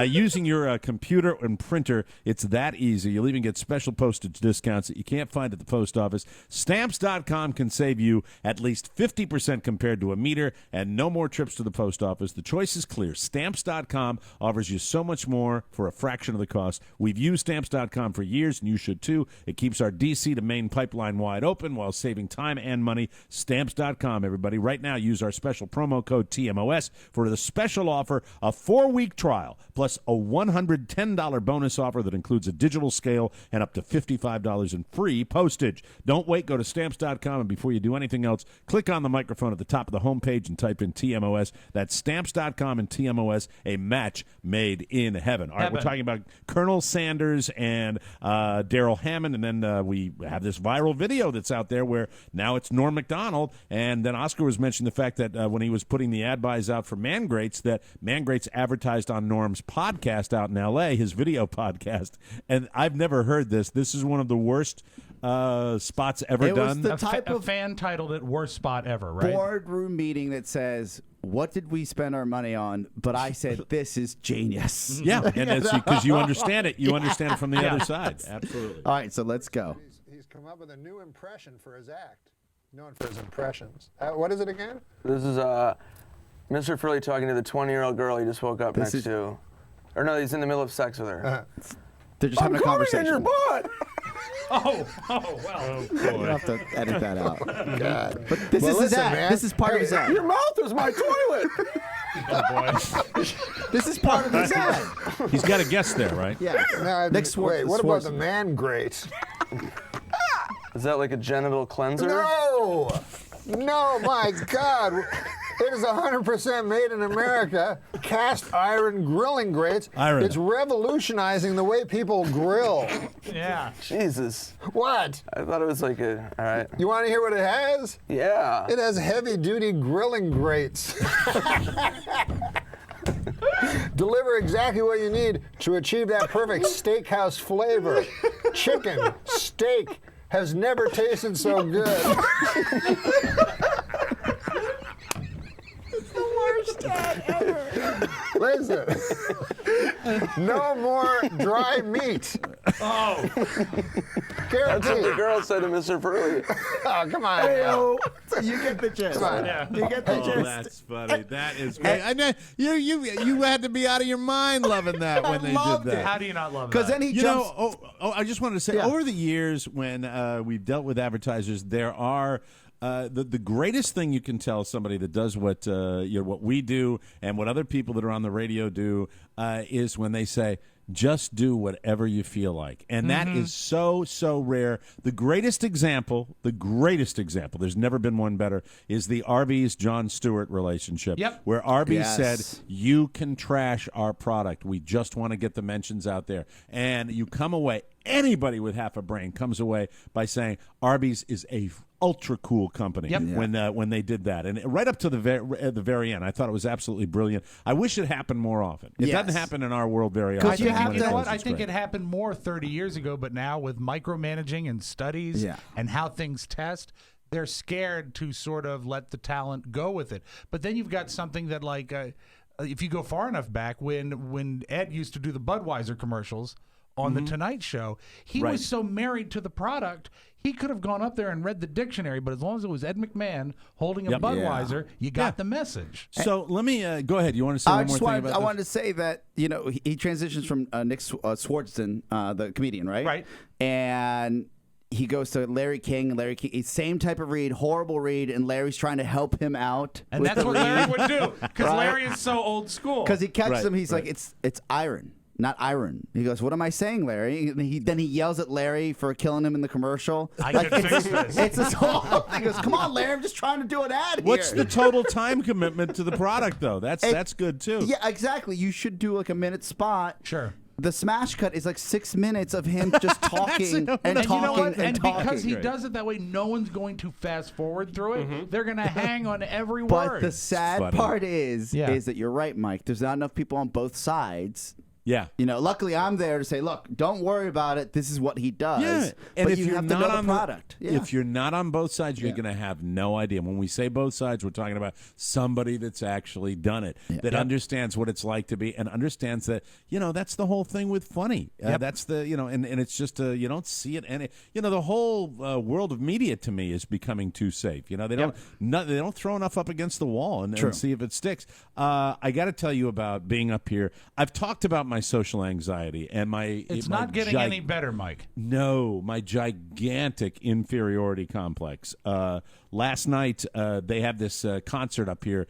Using your computer and printer, it's that easy. You'll even get special postage discounts that you can't find at the post office. Stamps.com can save you at least 50% compared to a meter, and no more trips to the post office. The choice is clear. Stamps.com offers you so much more for a fraction of the cost. We've used Stamps.com for years, and you should too. It keeps our D.C. to Maine pipeline wide open while saving time and money. Stamps.com, everybody. Right now, use our special promo code TMOS for the special offer, a 4-week trial, plus a $110 bonus offer that includes a digital scale and up to $55 in free postage. Don't wait. Go to Stamps.com, and before you do anything else, click on the microphone at the top of the homepage and type in TMOS. That's Stamps.com and TMOS, a match made in heaven. All right, we're talking about Colonel Sanders and Daryl Hammond, and then we have this viral video that's out there where now it's Norm Macdonald, and then Oscar was mentioning the fact that when he was putting the ad buys out for Man Greats, that Man Greats advertised on Norm's podcast out in L.A., his video podcast, and I've never heard this. This is one of the worst spots ever done. The type of fan titled it worst spot ever, right? Boardroom meeting that says, what did we spend our money on? But I said, this is genius. Yeah, and it's because you understand it. You understand it from the other side. Absolutely. All right, so let's go. He's come up with a new impression for his act. Known for his impressions. What is it again? This is Mr. Furley talking to the 20-year-old girl he just woke up next to. Or no, he's in the middle of sex with her. They're just having a conversation. In your butt! Oh, well. We'll have to edit that out. God. But this is his act. This is part of his act. Your mouth is my toilet! Oh, boy. This is part of his act. He's got a guest there, right? Yeah. Wait, what about the man great? Is that like a genital cleanser? No, my God. It is 100% made in America, cast iron grilling grates. Iron. It's revolutionizing the way people grill. Yeah. Jesus. What? I thought it was like a. All right. You want to hear what it has? Yeah. It has heavy-duty grilling grates. Deliver exactly what you need to achieve that perfect steakhouse flavor. Chicken, steak has never tasted so good. It's the worst ad ever. Listen, no more dry meat. Oh. That's what the girl said to Mr. Furley. Oh, come on. So you get the gist. Come on. You get the Oh, gist. that's funny. That is great. I know you had to be out of your mind loving that when they did that. How do you not love that? Because then he jumps. I just wanted to say, over the years when we've dealt with advertisers, there are the greatest thing you can tell somebody that does what what we do and what other people that are on the radio do is when they say, just do whatever you feel like. And that is so rare. The greatest example, there's never been one better, is the Arby's-Jon Stewart relationship. Yep. Where Arby's said, Yes. you can trash our product. We just want to get the mentions out there. And you come away, anybody with half a brain comes away by saying Arby's is a ultra cool company. Yep. When they did that, and right up to the very end, I thought it was absolutely brilliant. I wish it happened more often. It Yes. doesn't happen in our world very often. you have When it to- does, What? I it's think great. it happened more 30 years ago, but now with micromanaging and studies Yeah. and how things test, they're scared to sort of let the talent go with it. But then you've got something that, like, if you go far enough back, when Ed used to do the Budweiser commercials on The Tonight Show, he Right. was so married to the product, he could have gone up there and read the dictionary, but as long as it was Ed McMahon holding a Yep. Budweiser, you got the message. So let me go ahead. You want to say one more thing about I this? wanted to say that he transitions from Nick Swartzen, the comedian, right? Right. And he goes to Larry King. Larry King, same type of read, horrible read, and Larry's trying to help him out. And that's what Larry would do, because Larry is so old school. Because he catches Right, him, he's right. like, it's iron. Not iron. He goes, what am I saying, Larry? And then he yells at Larry for killing him in the commercial. I can fix this. It's this whole thing. He goes, come on, Larry, I'm just trying to do an ad What's here. the total time commitment to the product, though? That's good too. Yeah, exactly. You should do like a minute spot. Sure. The smash cut is like 6 minutes of him just talking and And you know talking what? and And talking. because he does it that way, no one's going to fast forward through it. They're going to hang on every But word. the sad funny. part is Yeah. that you're right, Mike. There's not enough people on both sides. Yeah. Luckily I'm there to say, look, don't worry about it. This is what he does. Yeah, but and if you you're have not to know on the product. if you're not on both sides, you're going to have no idea. When we say both sides, we're talking about somebody that's actually done it, that understands what it's like to be, and understands that that's the whole thing with funny. That's the and it's just you don't see it, and the whole world of media to me is becoming too safe. They don't throw enough up against the wall and see if it sticks. I got to tell you about being up here. I've talked about my social anxiety and it's my not getting any better, Mike. No, my gigantic inferiority complex. Last night, they have this concert up here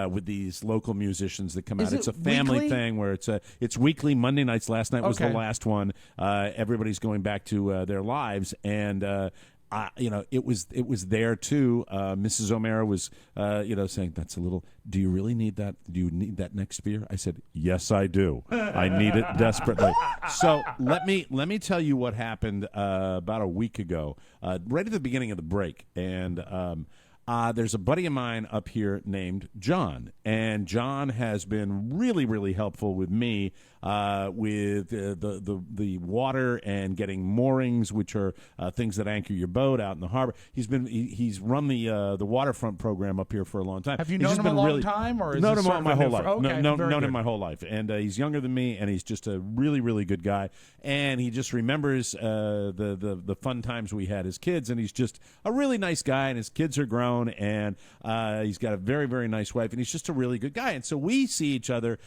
with these local musicians that come out. It's a family weekly? thing where it's weekly. Monday nights. Last night was the Okay. last one. Everybody's going back to their lives, and it was there too. Mrs. O'Mara was, saying, "That's a little. Do you really need that? Do you need that next beer?" I said, "Yes, I do. I need it desperately." So let me tell you what happened about a week ago, right at the beginning of the break, and. There's a buddy of mine up here named John, and John has been really, really helpful with me with the water and getting moorings, which are things that anchor your boat out in the harbor. He's run the waterfront program up here for a long time. Have you He's known just him a been long really, time, or is known this him sort of my a whole new life? Okay, very known him good. my whole life, and he's younger than me, and he's just a really, really good guy, and he just remembers the fun times we had as kids, and he's just a really nice guy, and his kids are grown, and he's got a very, very nice wife, and he's just a really good guy. And so we see each other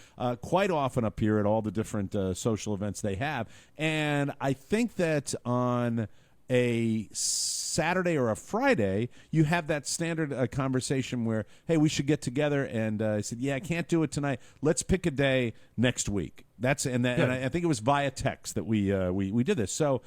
quite often up here at all the different social events they have. And I think that on a Saturday or a Friday, you have that standard conversation where, hey, we should get together. And I said, yeah, I can't do it tonight. Let's pick a day next week. And I think it was via text that we did this. So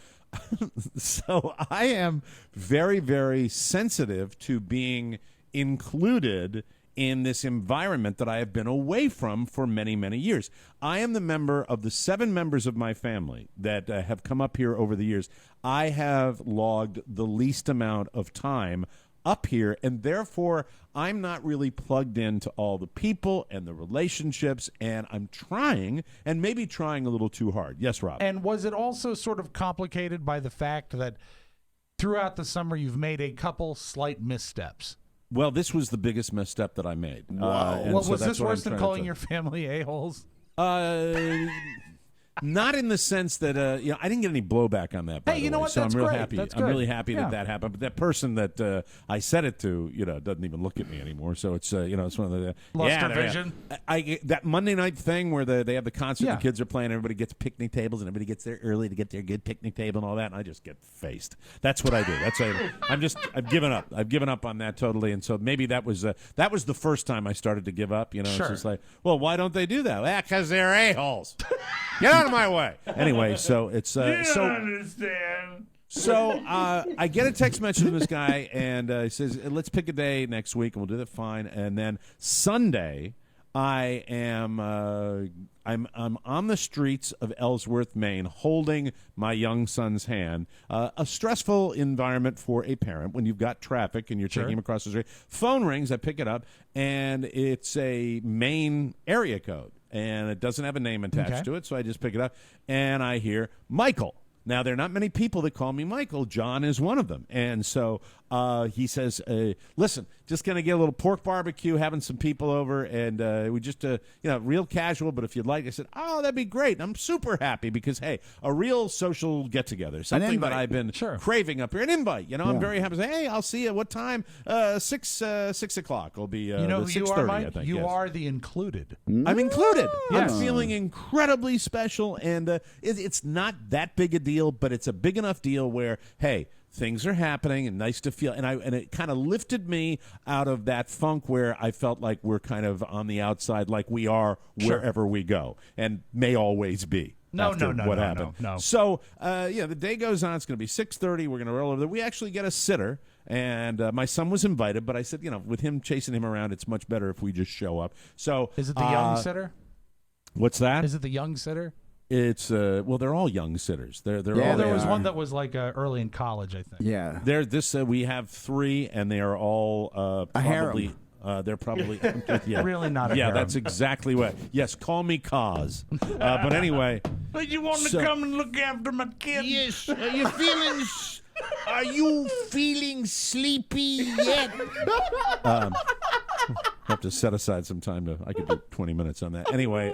so I am very, very sensitive to being included in this environment that I have been away from for many, many years. I am the member of the 7 members of my family that have come up here over the years. I have logged the least amount of time up here, and therefore I'm not really plugged into all the people and the relationships, and I'm trying, and maybe trying a little too hard. Yes, Rob? And was it also sort of complicated by the fact that throughout the summer you've made a couple slight missteps? Well, this was the biggest misstep that I made. Wow. Was this worse than calling your family a-holes? Not in the sense that I didn't get any blowback on that. By Hey, the you know way, what? so That's I'm real great. happy. That's I'm good. really happy Yeah. that happened. But that person that I said it to, doesn't even look at me anymore. So it's it's one of the Lost her there, vision? I that Monday night thing where they have the concert, Yeah. the kids are playing, everybody gets picnic tables, and everybody gets there early to get their good picnic table and all that, and I just get faced. That's what I do. I've given up. I've given up on that totally, and so maybe that was the first time I started to give up. Sure. It's just like, well, why don't they do that? Because they're a-holes. Get out of my way. Anyway, so it's understand. So I get a text message from this guy, and he says, "Let's pick a day next week, and we'll do that fine." And then Sunday, I am I'm on the streets of Ellsworth, Maine, holding my young son's hand. A stressful environment for a parent when you've got traffic and you're taking him across the street. Phone rings, I pick it up, and it's a Maine area code. And it doesn't have a name attached to it, so I just pick it up, and I hear Michael. Now, there are not many people that call me Michael. John is one of them. And so he says, listen, just going to get a little pork barbecue, having some people over, and we just, real casual, but if you'd like. I said, oh, that'd be great. And I'm super happy because, hey, a real social get-together, something that I've been craving up here. An invite. I'm very happy to say, hey, I'll see you. What time? 6 o'clock will be you know who you are, Mike? I think. You are the included. I'm included. Yes. I'm feeling incredibly special, and it's not that big a deal, but it's a big enough deal where, hey, things are happening and nice to feel. And it kind of lifted me out of that funk where I felt like we're kind of on the outside, like we are wherever we go and may always be. No. What happened. No. So, the day goes on. It's going to be 6:30. We're going to roll over there. We actually get a sitter. And my son was invited, but I said, with him chasing him around, it's much better if we just show up. So is it the young sitter? What's that? Is it the young sitter? It's they're all young sitters. They're all. There was one that was like early in college, I think. Yeah. We have 3, and they are all probably. They're probably really not. Yeah, that's exactly what. Yes, call me Cause. But anyway. But you want to come and look after my kid? Yes. Are you feeling sleepy yet? Have to set aside some time I could do 20 minutes on that. Anyway,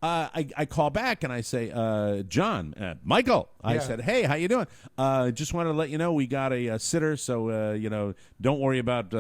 I call back and I say, John, Michael. I said, hey, how you doing? Just wanted to let you know we got a sitter, so don't worry about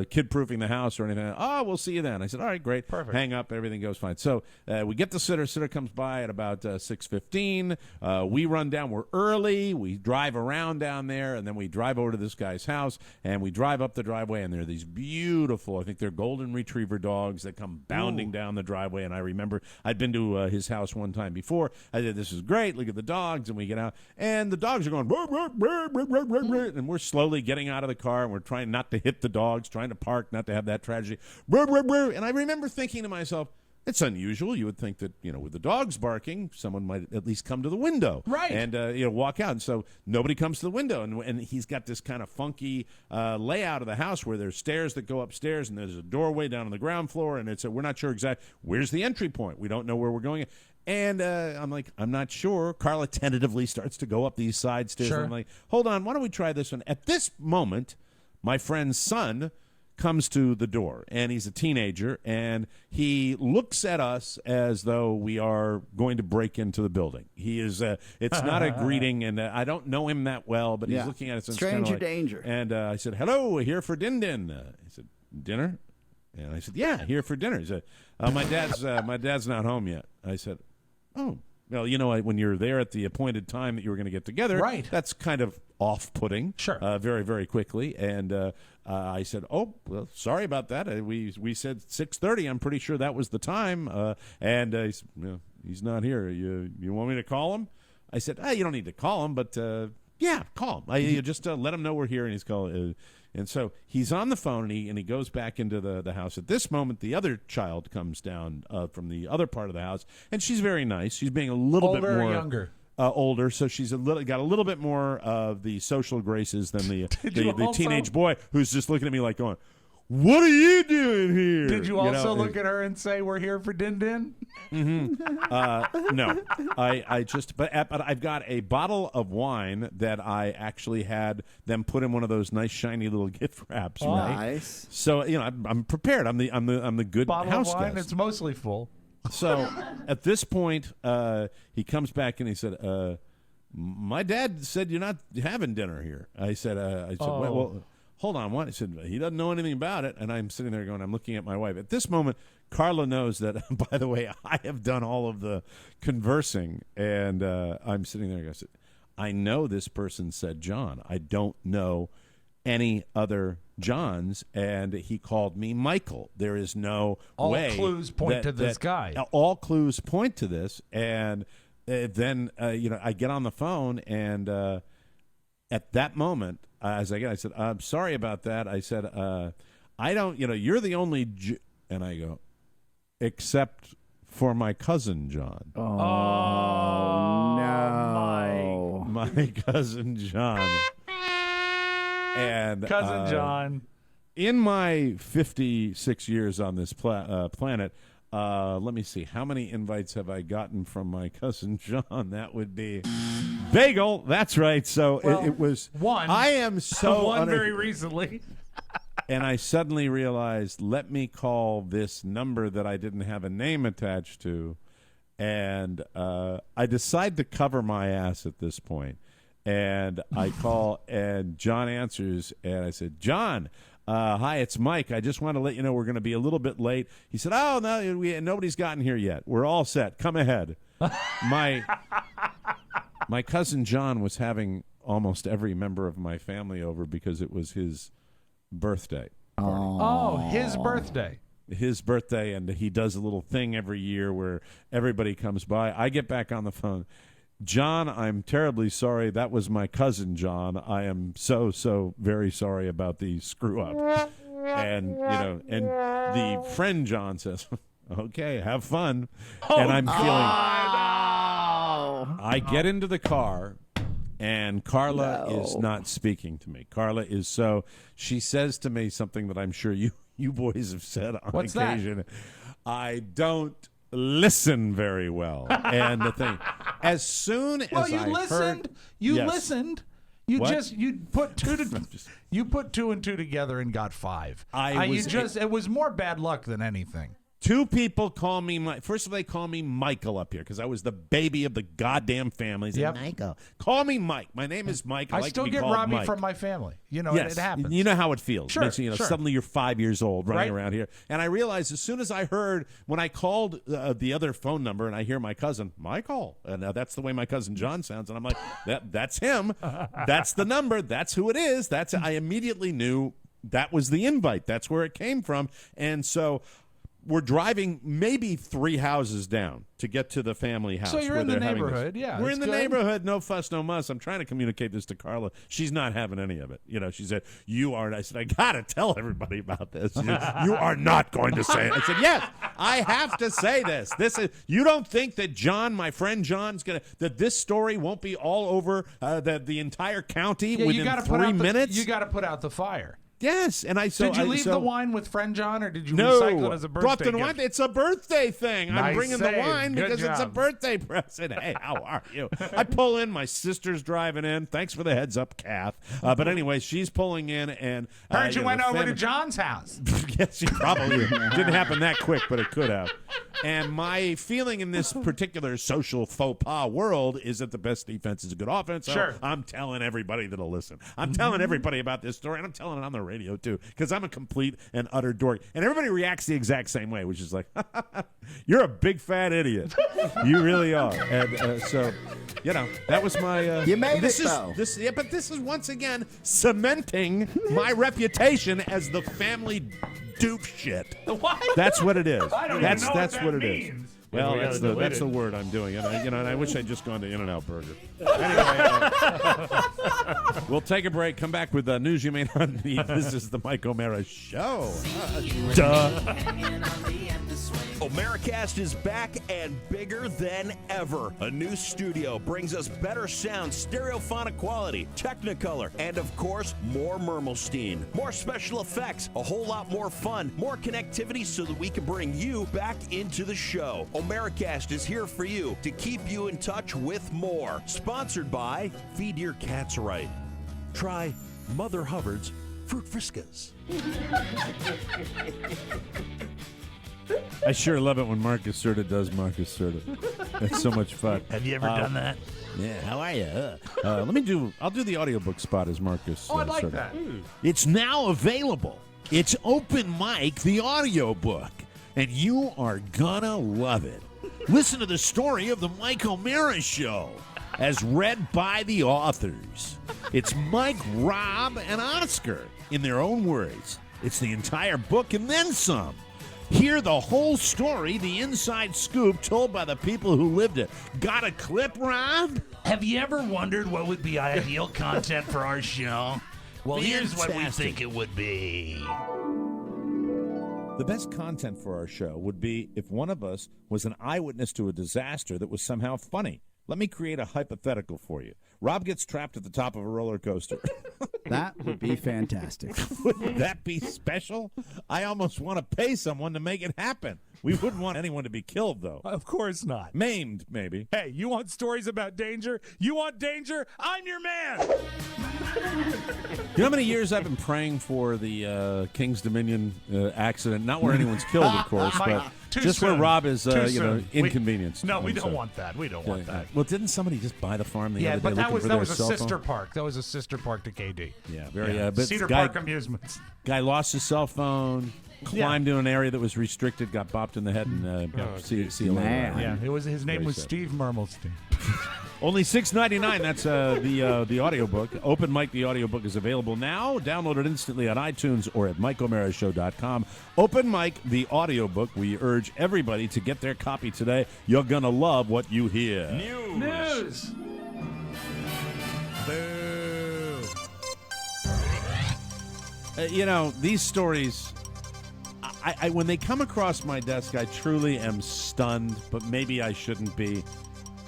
kid-proofing the house or anything. Oh, we'll see you then. I said, all right, great. Perfect. Hang up, everything goes fine. So we get the sitter. Sitter comes by at about 6:15. We run down. We're early. We drive around down there, and then we drive over to this guy's house, and we drive up the driveway, and there are these beautiful, I think they're golden retriever dogs that come bounding down the driveway, and I remember I'd been to his house one time before. I said, this is great. Look at the dogs, and we get out, and the dogs are going, "Rrr, rrr, rrr, rrr, rrr, rrr," and we're slowly getting out of the car, and we're trying not to hit the dogs, trying to park, not to have that tragedy. "Rrr, rrr, rrr." And I remember thinking to myself, it's unusual. You would think that, with the dogs barking, someone might at least come to the window. Right. And, walk out. And so nobody comes to the window. And he's got this kind of funky layout of the house where there's stairs that go upstairs and there's a doorway down on the ground floor. And we're not sure exactly where's the entry point. We don't know where we're going. And I'm like, I'm not sure. Carla tentatively starts to go up these side stairs. Sure. And I'm like, hold on, why don't we try this one? At this moment, my friend's son comes to the door, and he's a teenager, and he looks at us as though we are going to break into the building. He is, it's not a greeting, and I don't know him that well, but he's looking at us. And stranger danger. And I said, hello, here for din-din. He said, dinner? And I said, yeah, here for dinner. He said, my dad's not home yet. I said, oh. Well, when you're there at the appointed time that you were going to get together, right, that's kind of off-putting. Sure. Very, very quickly. And I said, oh, well, sorry about that. We said 6:30. I'm pretty sure that was the time. And he said, he's not here. You want me to call him? I said, you don't need to call him, but yeah, call him. You just let him know we're here. And he's called. And so he's on the phone, and he goes back into the house. At this moment, the other child comes down from the other part of the house, and she's very nice. She's being a little bit more Older or younger? Older, so she's got a little bit more of the social graces than the teenage boy who's just looking at me like going, "What are you doing here?" Did you also look at her and say, "We're here for Din Din"? Mm-hmm. No, I just but I've got a bottle of wine that I actually had them put in one of those nice shiny little gift wraps. Oh, right? nice. So I'm prepared. I'm the good Bottle house of wine. guest. It's mostly full. So at this point, he comes back and he said, "My dad said you're not having dinner here." I said, well, hold on, what? He said, he doesn't know anything about it. And I'm sitting there going, I'm looking at my wife. At this moment, Carla knows that, by the way, I have done all of the conversing. And I'm sitting there and I said, I know this person said John. I don't know any other Johns. And he called me Michael. There is no way. All clues point to this guy. All clues point to this. And then, I get on the phone and at that moment, I said, I'm sorry about that. I said, I don't, you're the only, and I go, except for my cousin John. Oh, no. My cousin John. And Cousin John. In my 56 years on this planet, let me see. How many invites have I gotten from my cousin John? That would be Bagel. That's right. So it was one. I am so one very recently. And I suddenly realized, let me call this number that I didn't have a name attached to. And I decide to cover my ass at this point. And I call, and John answers, and I said, John, hi, it's Mike. I just want to let you know we're going to be a little bit late. He said, oh, no, nobody's gotten here yet. We're all set. Come ahead. My cousin John was having almost every member of my family over because it was his birthday party. Oh, his birthday. His birthday, and he does a little thing every year where everybody comes by. I get back on the phone. John, I'm terribly sorry. That was my cousin John. I am so very sorry about the screw up. And and the friend John says, "Okay, have fun." And I'm feeling. I get into the car, and Carla is not speaking to me. Carla is she says to me something that I'm sure you boys have said on occasion. That? I don't listen very well. And the thing, as soon as listened, you What? you put two and two together and got five. It was more bad luck than anything. Two people call me first of all, they call me Michael up here because I was the baby of the goddamn family. Yep. Michael. Call me Mike. My name is Mike. I still get Robbie from my family. Yes. It happens. You know how it feels. Sure, Suddenly you're 5 years old running around here. And I realized as soon as I heard, when I called the other phone number and I hear my cousin, Michael, and that's the way my cousin John sounds. And I'm like, that's him. That's the number. That's who it is. I immediately knew that was the invite. That's where it came from. And so we're driving maybe 3 houses down to get to the family house. So you're in the neighborhood, yeah. We're in the neighborhood, no fuss, no muss. I'm trying to communicate this to Carla. She's not having any of it. She said, you are. I said, I got to tell everybody about this. She said, you are not going to say it. I said, yes, I have to say this. You don't think that John, my friend John's that this story won't be all over the entire county within 3 minutes? You got to put out the fire. Yes, and did you leave the wine with friend John, or did you no, recycle it as a birthday brought the gift? wine. It's a birthday thing. Nice I'm bringing save. the wine Good because job. it's a birthday present. Hey, how are you? I pull in. My sister's driving in. Thanks for the heads up, Kath. But anyway, she's pulling in, and heard you went over to John's house. Yes, she probably didn't happen that quick, but it could have. And my feeling in this particular social faux pas world is that the best defense is a good offense. So sure. I'm telling everybody that'll listen. I'm telling everybody about this story, and I'm telling it on the radio too, because I'm a complete and utter dork. And everybody reacts the exact same way, which is like, you're a big fat idiot. You really are. And that was my... you made this it, is, though. But this is once again cementing my reputation as the family dupe shit. What? That's what it is. I don't even know That's what what that it is. means. Well, that's the word I'm doing, and I wish I'd just gone to In-N-Out Burger. Anyway, we'll take a break. Come back with news you may not need. This is the Mike O'Mara Show. Duh. Omeracast is back and bigger than ever. A new studio brings us better sound, stereophonic quality, Technicolor, and of course, more Mermelstein. More special effects, a whole lot more fun, more connectivity so that we can bring you back into the show. Omeracast is here for you to keep you in touch with more. Sponsored by Feed Your Cats Right. Try Mother Hubbard's Fruit Friskas. I sure love it when Marcus Serta does Marcus Serta. That's so much fun. Have you ever done that? Yeah, how are you? I'll do the audiobook spot as Marcus. Oh, I'd like Serta. that. It's now available. It's Open Mic, the audiobook, and you are gonna love it. Listen to the story of the Mike O'Mara Show as read by the authors. It's Mike, Rob, and Oscar in their own words. It's the entire book and then some. Hear the whole story, the inside scoop told by the people who lived it. Got a clip, Rob? Have you ever wondered what would be ideal content for our show? Well, here's what we Fantastic. think it would be. The best content for our show would be if one of us was an eyewitness to a disaster that was somehow funny. Let me create a hypothetical for you. Rob gets trapped at the top of a roller coaster. That would be fantastic. Wouldn't that be special? I almost want to pay someone to make it happen. We wouldn't want anyone to be killed, though. Of course not. Maimed, maybe. Hey, you want stories about danger? You want danger? I'm your man. You know how many years I've been praying for the King's Dominion accident? Not where anyone's killed, of course, but just where Rob is, inconvenienced. No, we don't want that. We don't want that. Well, didn't somebody just buy the farm the other day? But that was a cell sister phone? park. That was a sister park to KD. Yeah, very. But Cedar Park Amusements. Guy lost his cell phone, climbed to an area that was restricted, got bopped in the head, and see you later. Yeah, his name was Steve Mermelstein. Only $6.99. That's the audiobook. Open Mic, the audiobook is available now. Download it instantly on iTunes or at MikeO'MaraShow.com. Open Mic, the audiobook. We urge everybody to get their copy today. You're going to love what you hear. News. Boo. These stories, I when they come across my desk, I truly am stunned, but maybe I shouldn't be.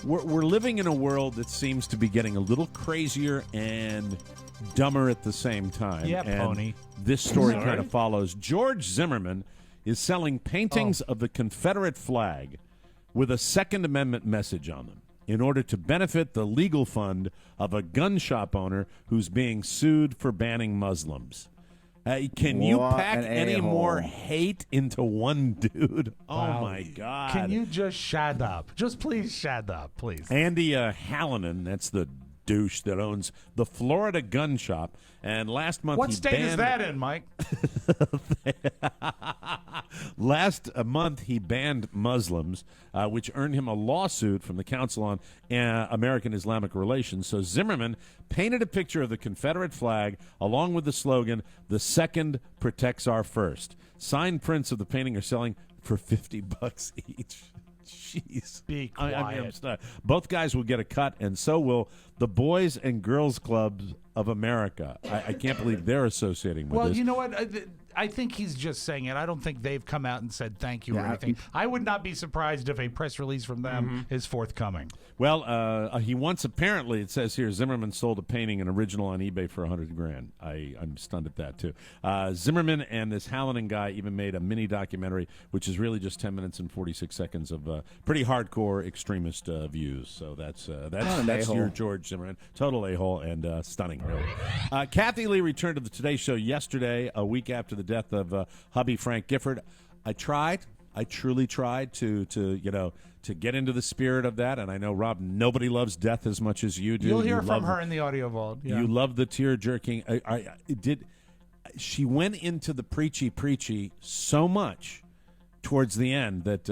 We're living in a world that seems to be getting a little crazier and dumber at the same time. Yeah, and pony. This story kind of follows. George Zimmerman is selling paintings of the Confederate flag with a Second Amendment message on them in order to benefit the legal fund of a gun shop owner who's being sued for banning Muslims. Can you pack any more hate into one dude? Wow. Oh, my God. Can you just shut up? Just please shut up, please. Andy Hallinan, that's the douche that owns the Florida Gun Shop. And last month What he state is banned... that in, Mike? Last month he banned Muslims, which earned him a lawsuit from the Council on American Islamic Relations. So Zimmerman painted a picture of the Confederate flag along with the slogan, "The Second Protects Our First." Signed prints of the painting are selling for $50 each. Jeez. Be I mean, quiet. I'm stunned. Both guys will get a cut, and so will the Boys and Girls Clubs of America. I can't believe they're associating with Well, this. you know what? I think he's just saying it. I don't think they've come out and said thank you or anything. I would not be surprised if a press release from them is forthcoming. Well, he once apparently, it says here, Zimmerman sold a painting, an original, on eBay for $100,000. I'm stunned at that too. Zimmerman and this Hallinan guy even made a mini documentary, which is really just 10 minutes and 46 seconds of pretty hardcore extremist views. So that's your George Zimmerman, total a-hole and stunning, really. Kathy Lee returned to the Today Show yesterday, a week after the death of hubby Frank Gifford. I truly tried to get into the spirit of that, and I know, Rob, nobody loves death as much as you do. You'll hear from her in the audio vault. Yeah. You love the tear-jerking. She went into the preachy so much towards the end that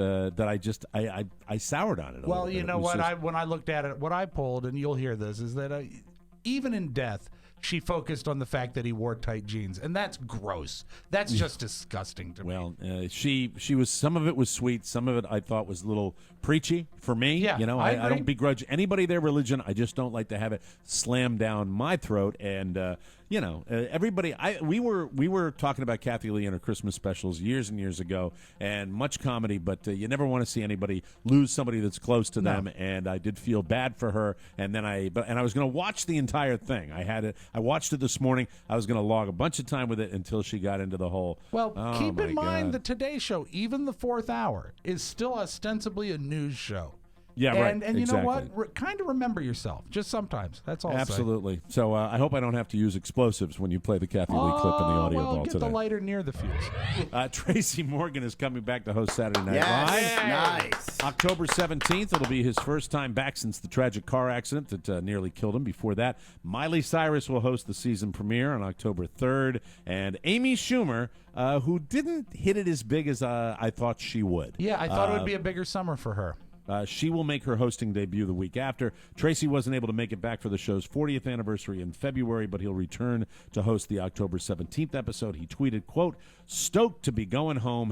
I soured on it. Well, you know what? When I looked at it, what I pulled, and you'll hear this, is that even in death, she focused on the fact that he wore tight jeans, and that's gross. That's just disgusting to me. Well, she was, some of it was sweet, some of it I thought was a little preachy for me. Yeah, I agree. don't begrudge anybody their religion. I just don't like to have it slammed down my throat. And everybody, we were talking about Kathy Lee and her Christmas specials years and years ago, and much comedy, but you never want to see anybody lose somebody that's close to them. And I did feel bad for her. And then I was going to watch the entire thing. I watched it this morning. I was going to log a bunch of time with it until she got into the whole. Well, oh keep in my mind God. the Today Show, even the fourth hour, is still ostensibly a news show. Yeah, right. And you know exactly. what? Kind of remember yourself, just sometimes. That's all. I'll say. Absolutely. So I hope I don't have to use explosives when you play the Kathy Lee clip in the audio well, ball get today. the lighter near the fuse. Tracy Morgan is coming back to host Saturday Night Yes, Live. nice. October 17th. It'll be his first time back since the tragic car accident that nearly killed him. Before that, Miley Cyrus will host the season premiere on October 3rd. And Amy Schumer, who didn't hit it as big as I thought she would. Yeah, I thought it would be a bigger summer for her. She will make her hosting debut the week after. Tracy wasn't able to make it back for the show's 40th anniversary in February, but he'll return to host the October 17th episode. He tweeted, quote, "Stoked to be going home,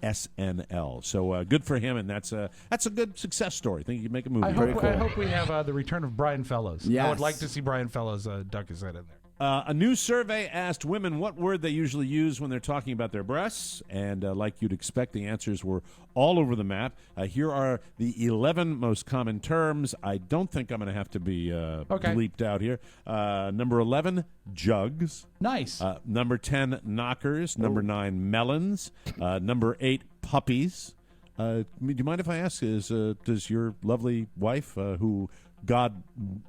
#SNL." So good for him, and that's a good success story. I think you can make a movie. I hope we have the return of Brian Fellows. Yes. I would like to see Brian Fellows duck his head in there. A new survey asked women what word they usually use when they're talking about their breasts, and like you'd expect, the answers were all over the map. Here are the 11 most common terms. I don't think I'm going to have to be bleeped out here. Number 11, jugs. Nice. Number 10, knockers. Number 9, melons. Number 8, puppies. Do you mind if I ask, does your lovely wife, who God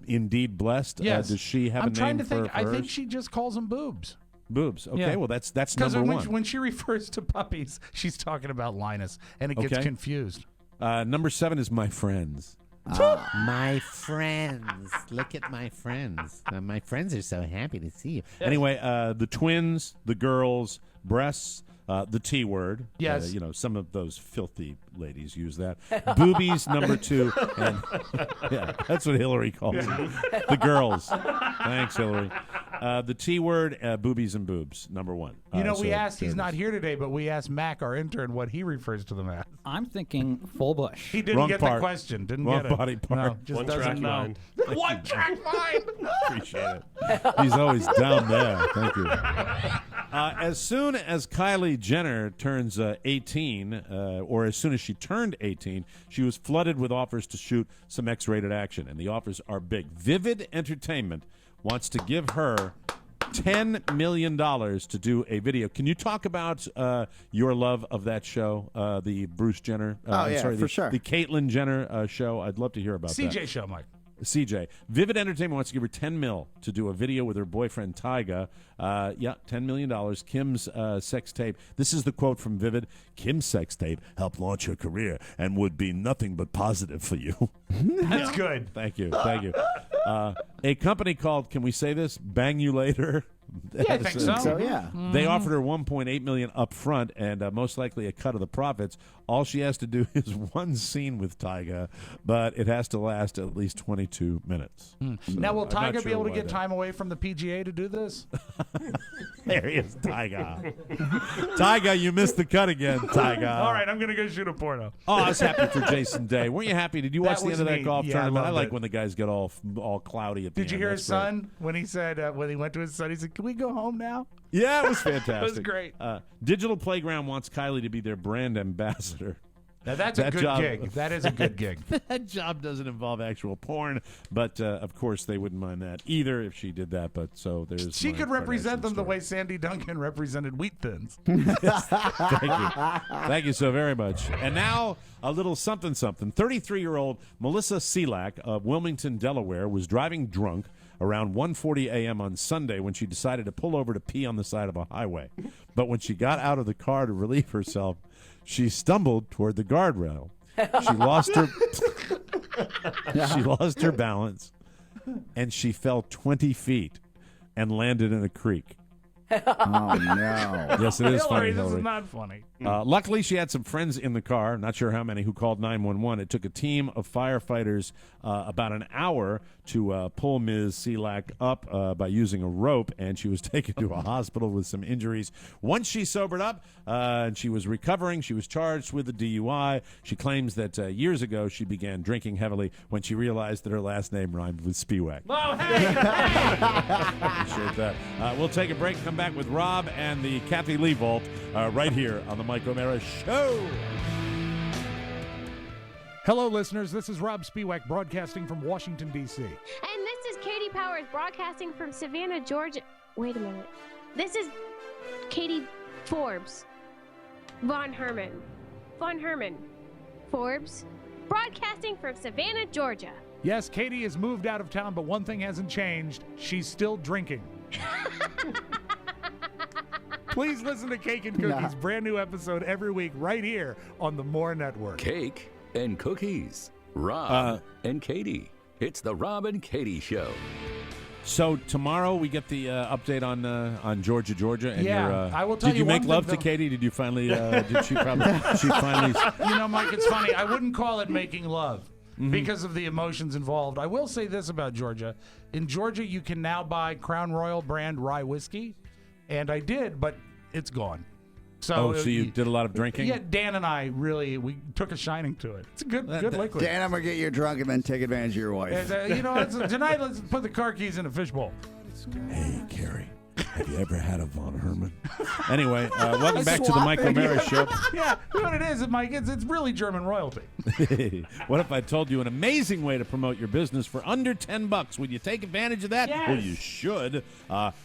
indeed blessed, Yes. does she have I'm a name trying to for think. I think hers? she just calls them boobs. Boobs. Okay, Yeah. well, that's Because number one. when she refers to puppies, she's talking about Linus, and it gets Okay. confused. Number 7 is my friends. My friends. Look at my friends. My friends are so happy to see you. Anyway, the twins, the girls, breasts, the T word. Yes. Some of those filthy ladies use that. Boobies, number 2. And, yeah, that's what Hillary calls them. The girls. Thanks, Hillary. The T word, boobies and boobs, number 1. We asked, he's not here today, but we asked Mac, our intern, what he refers to them as. I'm thinking full bush. He didn't Wrong get part. the question. Didn't Wrong get it. body part. No, just One doesn't track know. mind. One track mind. Appreciate it. He's always down there. Thank you. As soon as Kylie Jenner turns 18, or as soon as she turned 18, she was flooded with offers to shoot some X-rated action, and the offers are big. Vivid Entertainment wants to give her $10 million to do a video. Can you talk about your love of that show, the Bruce Jenner? For sure. The Caitlyn Jenner show. I'd love to hear about that. CJ show, Mike. CJ. Vivid Entertainment wants to give her $10 million to do a video with her boyfriend Tyga. $10 million. Kim's sex tape. This is the quote from Vivid. Kim's sex tape helped launch her career and would be nothing but positive for you. That's good. Thank you. Thank you. A company called, can we say this? Bang You Later. Yeah, I think so. So, yeah. They offered her $1.8 million up front and most likely a cut of the profits. All she has to do is one scene with Tyga, but it has to last at least 22 minutes. So Now, will I'm not Tiger sure be able to why get that- time away from the PGA to do this? There he is, Tyga. Tyga, you missed the cut again, Tyga. All right, I'm going to go shoot a porno. Oh, I was happy for Jason Day. Weren't you happy? Did you watch That the was end of that neat. golf Yeah, I tournament? I loved like it. when the guys get all cloudy at the end. Did you hear That's his great. son when he said, when he went to his son, he said, "Can we go home now?" Yeah, it was fantastic. It was great. Digital Playground wants Kylie to be their brand ambassador. Now, that's a good gig. That is a good gig. That job doesn't involve actual porn, but of course they wouldn't mind that either if she did that. But so there's She my could represent Kardashian them the story. way Sandy Duncan represented Wheat Thins. Thank you. Thank you so very much. And now a little something. 33-year-old Melissa Selak of Wilmington, Delaware, was driving drunk around 1:40 a.m. on Sunday when she decided to pull over to pee on the side of a highway. But when she got out of the car to relieve herself, she stumbled toward the guardrail. She lost her balance, and she fell 20 feet and landed in a creek. Oh, no. Yes, it is funny, Hillary, this Hillary. is not funny. Luckily, she had some friends in the car, not sure how many, who called 911. It took a team of firefighters about an hour to pull Ms. Selak up by using a rope, and she was taken to a hospital with some injuries. Once she sobered up and she was recovering, she was charged with a DUI. She claims that years ago she began drinking heavily when she realized that her last name rhymed with Spiewak. Oh, hey! Appreciate that. We'll take a break, come back with Rob and the Kathy Lee Vault right here on the Mike O'Mara Show. Hello, listeners. This is Rob Spiewak broadcasting from Washington, D.C. And this is Katie Powers broadcasting from Savannah, Georgia. Wait a minute. This is Katie Forbes. Von Herman. Forbes. Broadcasting from Savannah, Georgia. Yes, Katie has moved out of town, but one thing hasn't changed. She's still drinking. Please listen to Cake and Cookies, brand new episode every week right here on the More Network. Cake and Cookies. Rob and Katie. It's the Rob and Katie Show. So tomorrow we get the update on Georgia, and Yeah, I will tell did you you make one love thing, to though. Katie? Did you finally? Did she probably? She finally. You know, Mike, it's funny. I wouldn't call it making love because of the emotions involved. I will say this about Georgia. In Georgia, you can now buy Crown Royal brand rye whiskey, and I did, but it's gone. So you did a lot of drinking? Yeah, Dan and I we took a shining to it. It's a good liquid. Dan, I'm going to get you drunk and then take advantage of your wife. Tonight, let's put the car keys in a fishbowl. Hey, Carrie, have you ever had a Von Herman? Anyway, welcome back to the Mike O'Mara Show. Yeah, you know what it is, Mike? It's really German royalty. What if I told you an amazing way to promote your business for under $10? Would you take advantage of that? Yes. Well, you should.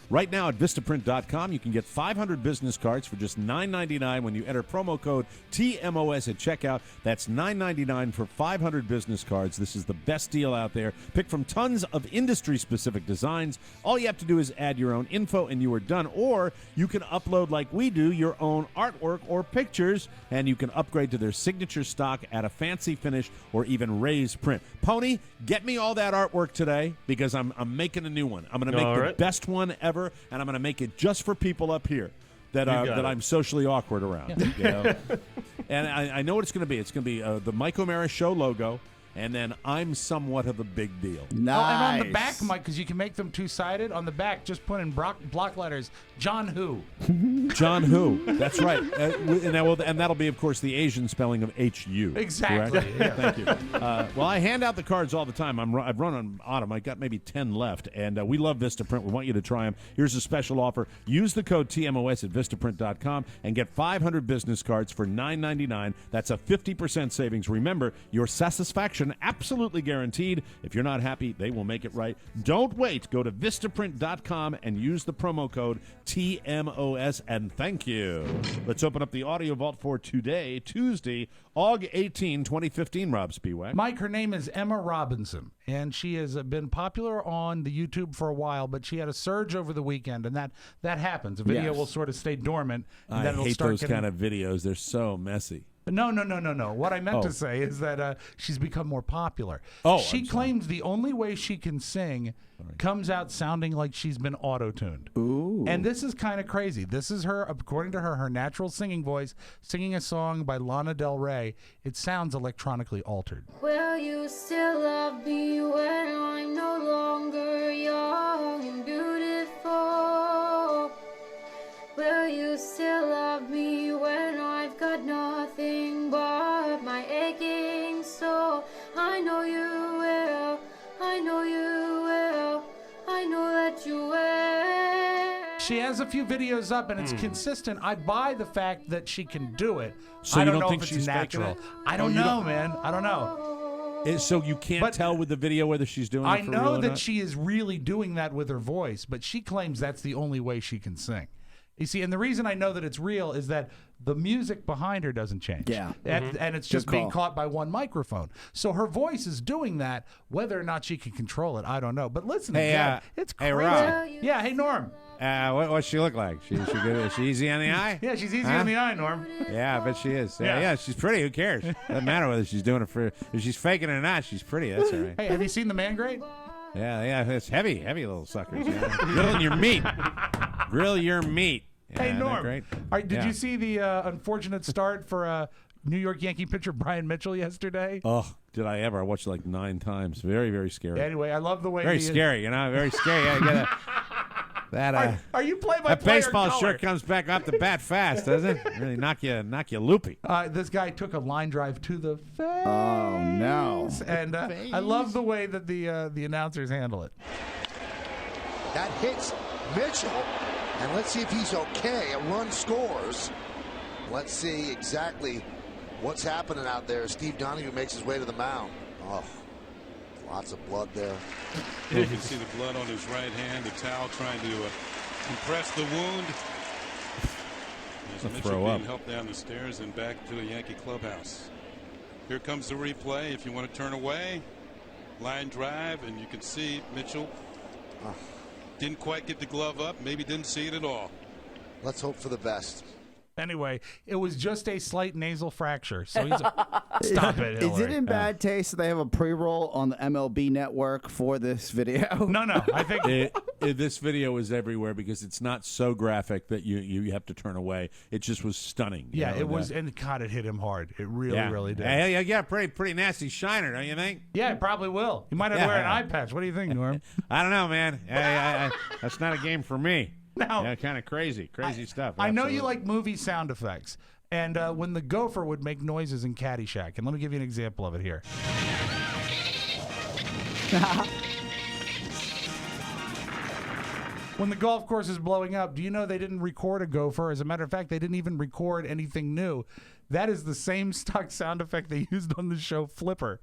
Right now at Vistaprint.com, you can get 500 business cards for just $9.99 when you enter promo code TMOS at checkout. That's $9.99 for 500 business cards. This is the best deal out there. Pick from tons of industry-specific designs. All you have to do is add your own info and you are done. Or you can upload, like we do, your own artwork or pictures, and you can upgrade to their signature stock at a fancy finish or even raised print. Pony, get me all that artwork today because I'm making a new one. I'm going to make the best one ever, and I'm going to make it just for people up here that I'm socially awkward around. You know? And I know what it's going to be. It's going to be the Mike O'Mara Show logo, and then I'm somewhat of a big deal. Nice. Oh, and on the back, Mike, because you can make them two-sided, on the back, just put in block letters, John Who. John Who. That's right. And that'll be, of course, the Asian spelling of H-U. Exactly. Yeah. Thank you. Well, I hand out the cards all the time. I've run on autumn. I got maybe 10 left, and we love Vistaprint. We want you to try them. Here's a special offer. Use the code TMOS at Vistaprint.com and get 500 business cards for $9.99. That's a 50% savings. Remember, your satisfaction absolutely guaranteed. If you're not happy, they will make it right. Don't wait. Go to Vistaprint.com and use the promo code TMOS, and thank you. Let's open up the audio vault for today, Tuesday, August 18, 2015, Rob Spiewak. Mike, her name is Emma Robinson, and she has been popular on the YouTube for a while, but she had a surge over the weekend, and that happens. A video will sort of stay dormant, and then it'll hate start those kind of videos. They're so messy. No. What I meant to say is that she's become more popular. She claims the only way she can sing comes out sounding like she's been auto-tuned. Ooh. And this is kind of crazy. This is her, according to her natural singing voice, singing a song by Lana Del Rey. It sounds electronically altered. Will you still love me when I'm no longer young and beautiful? Will you still love me when I've got nothing but my aching soul? I know you will, I know you will, I know that you will. She has a few videos up and it's consistent. I buy the fact that she can do it. So I you don't don't know think if she's it's faking natural. it? I don't know, man. I don't know. So you can't tell with the video whether she's doing it I for know real or that not? she is really doing that with her voice, but she claims that's the only way she can sing. You see, and the reason I know that it's real is that the music behind her doesn't change. Yeah. And it's just being caught by one microphone. So her voice is doing that. Whether or not she can control it, I don't know. But listen, again, it's crazy. hey, Rob. Yeah, hey, Norm. What's she look like? She good? Is she easy on the eye? Yeah, she's easy on the eye, Norm. Yeah, I bet she is. Yeah. Yeah, she's pretty. Who cares? Doesn't matter whether she's doing it for. If she's faking it or not, she's pretty. That's all right. Hey, have you seen The Man Great? Yeah, it's heavy little suckers. Yeah. Good on your meat. Grill your meat. Hey, Yeah, Norm. great? All right, did Yeah. you see the unfortunate start for New York Yankee pitcher Brian Mitchell yesterday? Oh, did I ever? I watched it like 9 times. Very, very scary. Anyway, I love the way Very scary, very scary. I get that. Are you play by That play baseball or color? sure comes back off the bat fast, doesn't it? Really knock you loopy. This guy took a line drive to the face. Oh, no. And I love the way that the announcers handle it. That hits Mitchell, and let's see if he's okay. A run scores. Let's see exactly what's happening out there. Steve Donahue makes his way to the mound. Oh, lots of blood there. You can see the blood on his right hand, the towel trying to compress the wound. As Mitchell being helped down the stairs and back to the Yankee clubhouse. Here comes the replay. If you want to turn away, line drive, and you can see Mitchell didn't quite get the glove up, maybe didn't see it at all. Let's hope for the best. Anyway, it was just a slight nasal fracture. So he's stop it, Is it Hillary. in bad taste that they have a pre-roll on the MLB network for this video? No. I think this video is everywhere because it's not so graphic that you have to turn away. It just was stunning. you Yeah, know, it was, and God, it hit him hard. It really did. Yeah, pretty nasty shiner, don't you think? Yeah, it probably will. You might have to wear an eye patch. What do you think, Norm? I don't know, man. That's not a game for me. Now, yeah, kind of crazy stuff. I know you Absolutely. like movie sound effects. And when the gopher would make noises in Caddyshack, and let me give you an example of it here. When the golf course is blowing up, do you know they didn't record a gopher? As a matter of fact, they didn't even record anything new. That is the same stock sound effect they used on the show Flipper.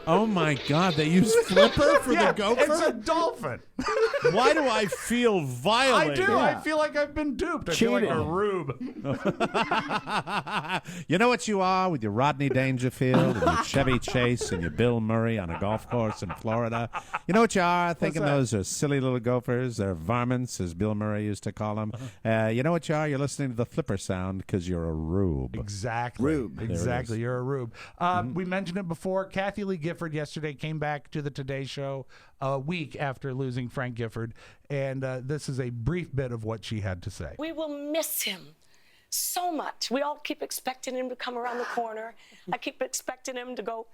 Oh my God! They use Flipper for the gopher. It's a dolphin. Why do I feel violated? I do. I feel like I've been duped. I feel like a rube. You know what you are with your Rodney Dangerfield and your Chevy Chase and your Bill Murray on a golf course in Florida. You know what you are? Thinking that? those are silly little gophers. They're varmints, as Bill Murray used to call them. You know what you are? You're listening to the Flipper sound because you're a rube. Exactly. Rube. Exactly. You're a rube. We mentioned it before. Kathy Lee Gifford yesterday came back to the Today Show a week after losing Frank Gifford, and this is a brief bit of what she had to say. We will miss him so much. We all keep expecting him to come around the corner. I keep expecting him to go,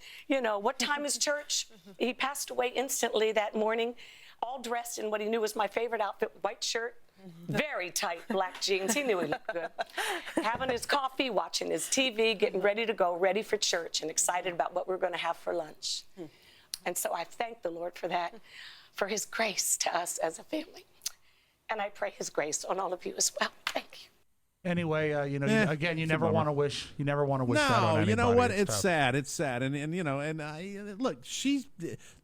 what time is church? He passed away instantly that morning, all dressed in what he knew was my favorite outfit, white shirt, very tight black jeans. He knew he looked good. Having his coffee, watching his TV, getting ready to go, ready for church, and excited about what we're going to have for lunch. And so I thank the Lord for that, for his grace to us as a family. And I pray his grace on all of you as well. Thank you. Anyway, again, you never want to wish. You never want to wish that on No, anybody. you know what? It's tough. sad. It's sad, and look,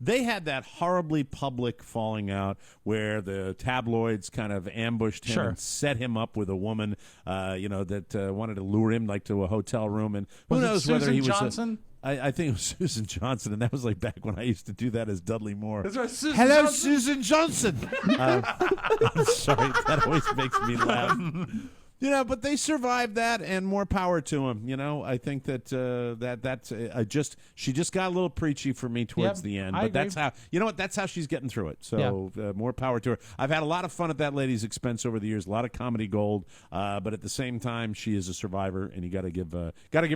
they had that horribly public falling out where the tabloids kind of ambushed him and set him up with a woman, that wanted to lure him like to a hotel room, and who Was it knows whether Susan he was. Johnson? I think it was Susan Johnson, and that was like back when I used to do that as Dudley Moore. Is there a Susan Hello, Johnson? Susan Johnson. I'm sorry, that always makes me laugh. But they survived that, and more power to them. I think that she just got a little preachy for me towards the end. I But that's how that's how she's getting through it. So more power to her. I've had a lot of fun at that lady's expense over the years, a lot of comedy gold. But at the same time, she is a survivor, and you got to give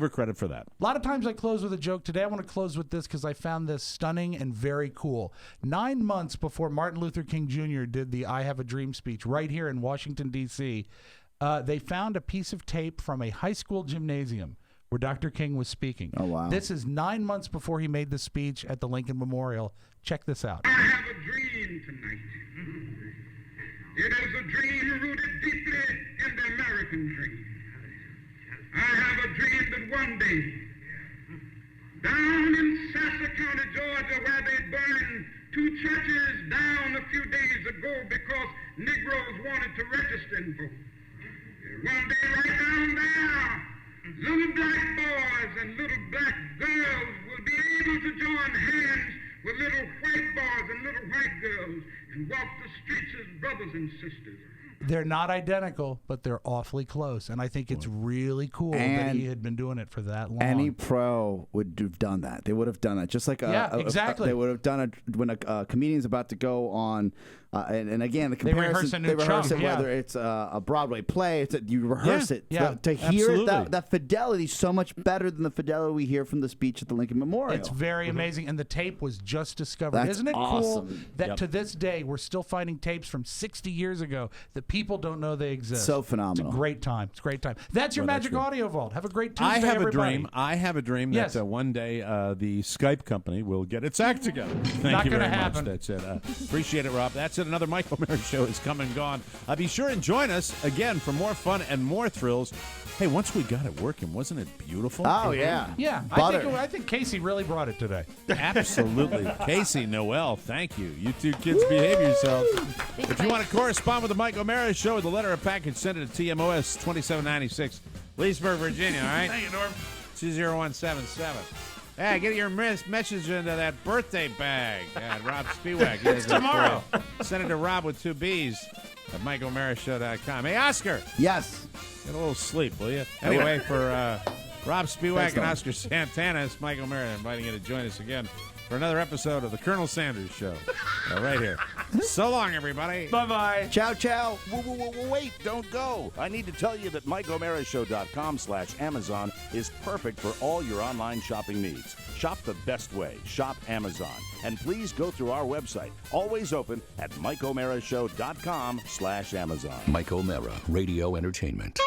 her credit for that. A lot of times I close with a joke. Today I want to close with this because I found this stunning and very cool. 9 months before Martin Luther King Jr. did the I Have a Dream speech right here in Washington, D.C., they found a piece of tape from a high school gymnasium where Dr. King was speaking. Oh, wow. This is 9 months before he made the speech at the Lincoln Memorial. Check this out. I have a dream tonight. It is a dream rooted deeply in the American dream. I have a dream that one day, down in Sasser County, Georgia, where they burned 2 churches down a few days ago because Negroes wanted to register and vote. One day right down there, little black boys and little black girls will be able to join hands with little white boys and little white girls and walk the streets as brothers and sisters. They're not identical, but they're awfully close. And I think it's really cool that And he had been doing it for that long. Any pro would have done that. They would have done that. Just like exactly. they would have done it when a comedian's about to go on And again, the They rehearse comparison, a new rehearse chunk, it, whether it's a Broadway play, you rehearse it. Yeah, to hear it, absolutely. that fidelity is so much better than the fidelity we hear from the speech at the Lincoln Memorial. It's very amazing, and the tape was just discovered. That's Isn't it cool awesome. that to this day we're still finding tapes from 60 years ago that people don't know they exist? So phenomenal. It's a great time. It's a great time. That's your Magic Audio Vault. Have a great Tuesday, I have everybody. I have a dream Yes. that one day the Skype company will get its act together. Thank Not you gonna very happen. much. That's it. Appreciate it, Rob. That's it. Another Mike O'Meara Show is come and gone. Be sure and join us again for more fun and more thrills. Hey, once we got it working, wasn't it beautiful? Oh, yeah. Yeah, Butter. I think Casey really brought it today. Absolutely. Casey, Noel, thank you. You two kids behave yourselves. If you want to correspond with the Mike O'Meara Show with a letter or package, send it to TMOS 2796, Leesburg, Virginia, all right? Thank you, Norm. 20177. Hey, get your message into that birthday bag. Rob Spiewak. It's tomorrow. Send it to Rob with 2 B's at MikeO'MearaShow.com. Hey, Oscar. Yes. Get a little sleep, will you? Anyway, for Rob Spiewak Thanks, and Norm. Oscar Santana, it's Mike O'Meara inviting you to join us again for another episode of the Colonel Sanders Show. Right here. So long, everybody. Bye-bye. Ciao, ciao. Wait, don't go. I need to tell you that MikeO'MearaShow.com/Amazon is perfect for all your online shopping needs. Shop the best way. Shop Amazon. And please go through our website, always open at MikeO'MearaShow.com/Amazon. Mike O'Meara, Radio Entertainment.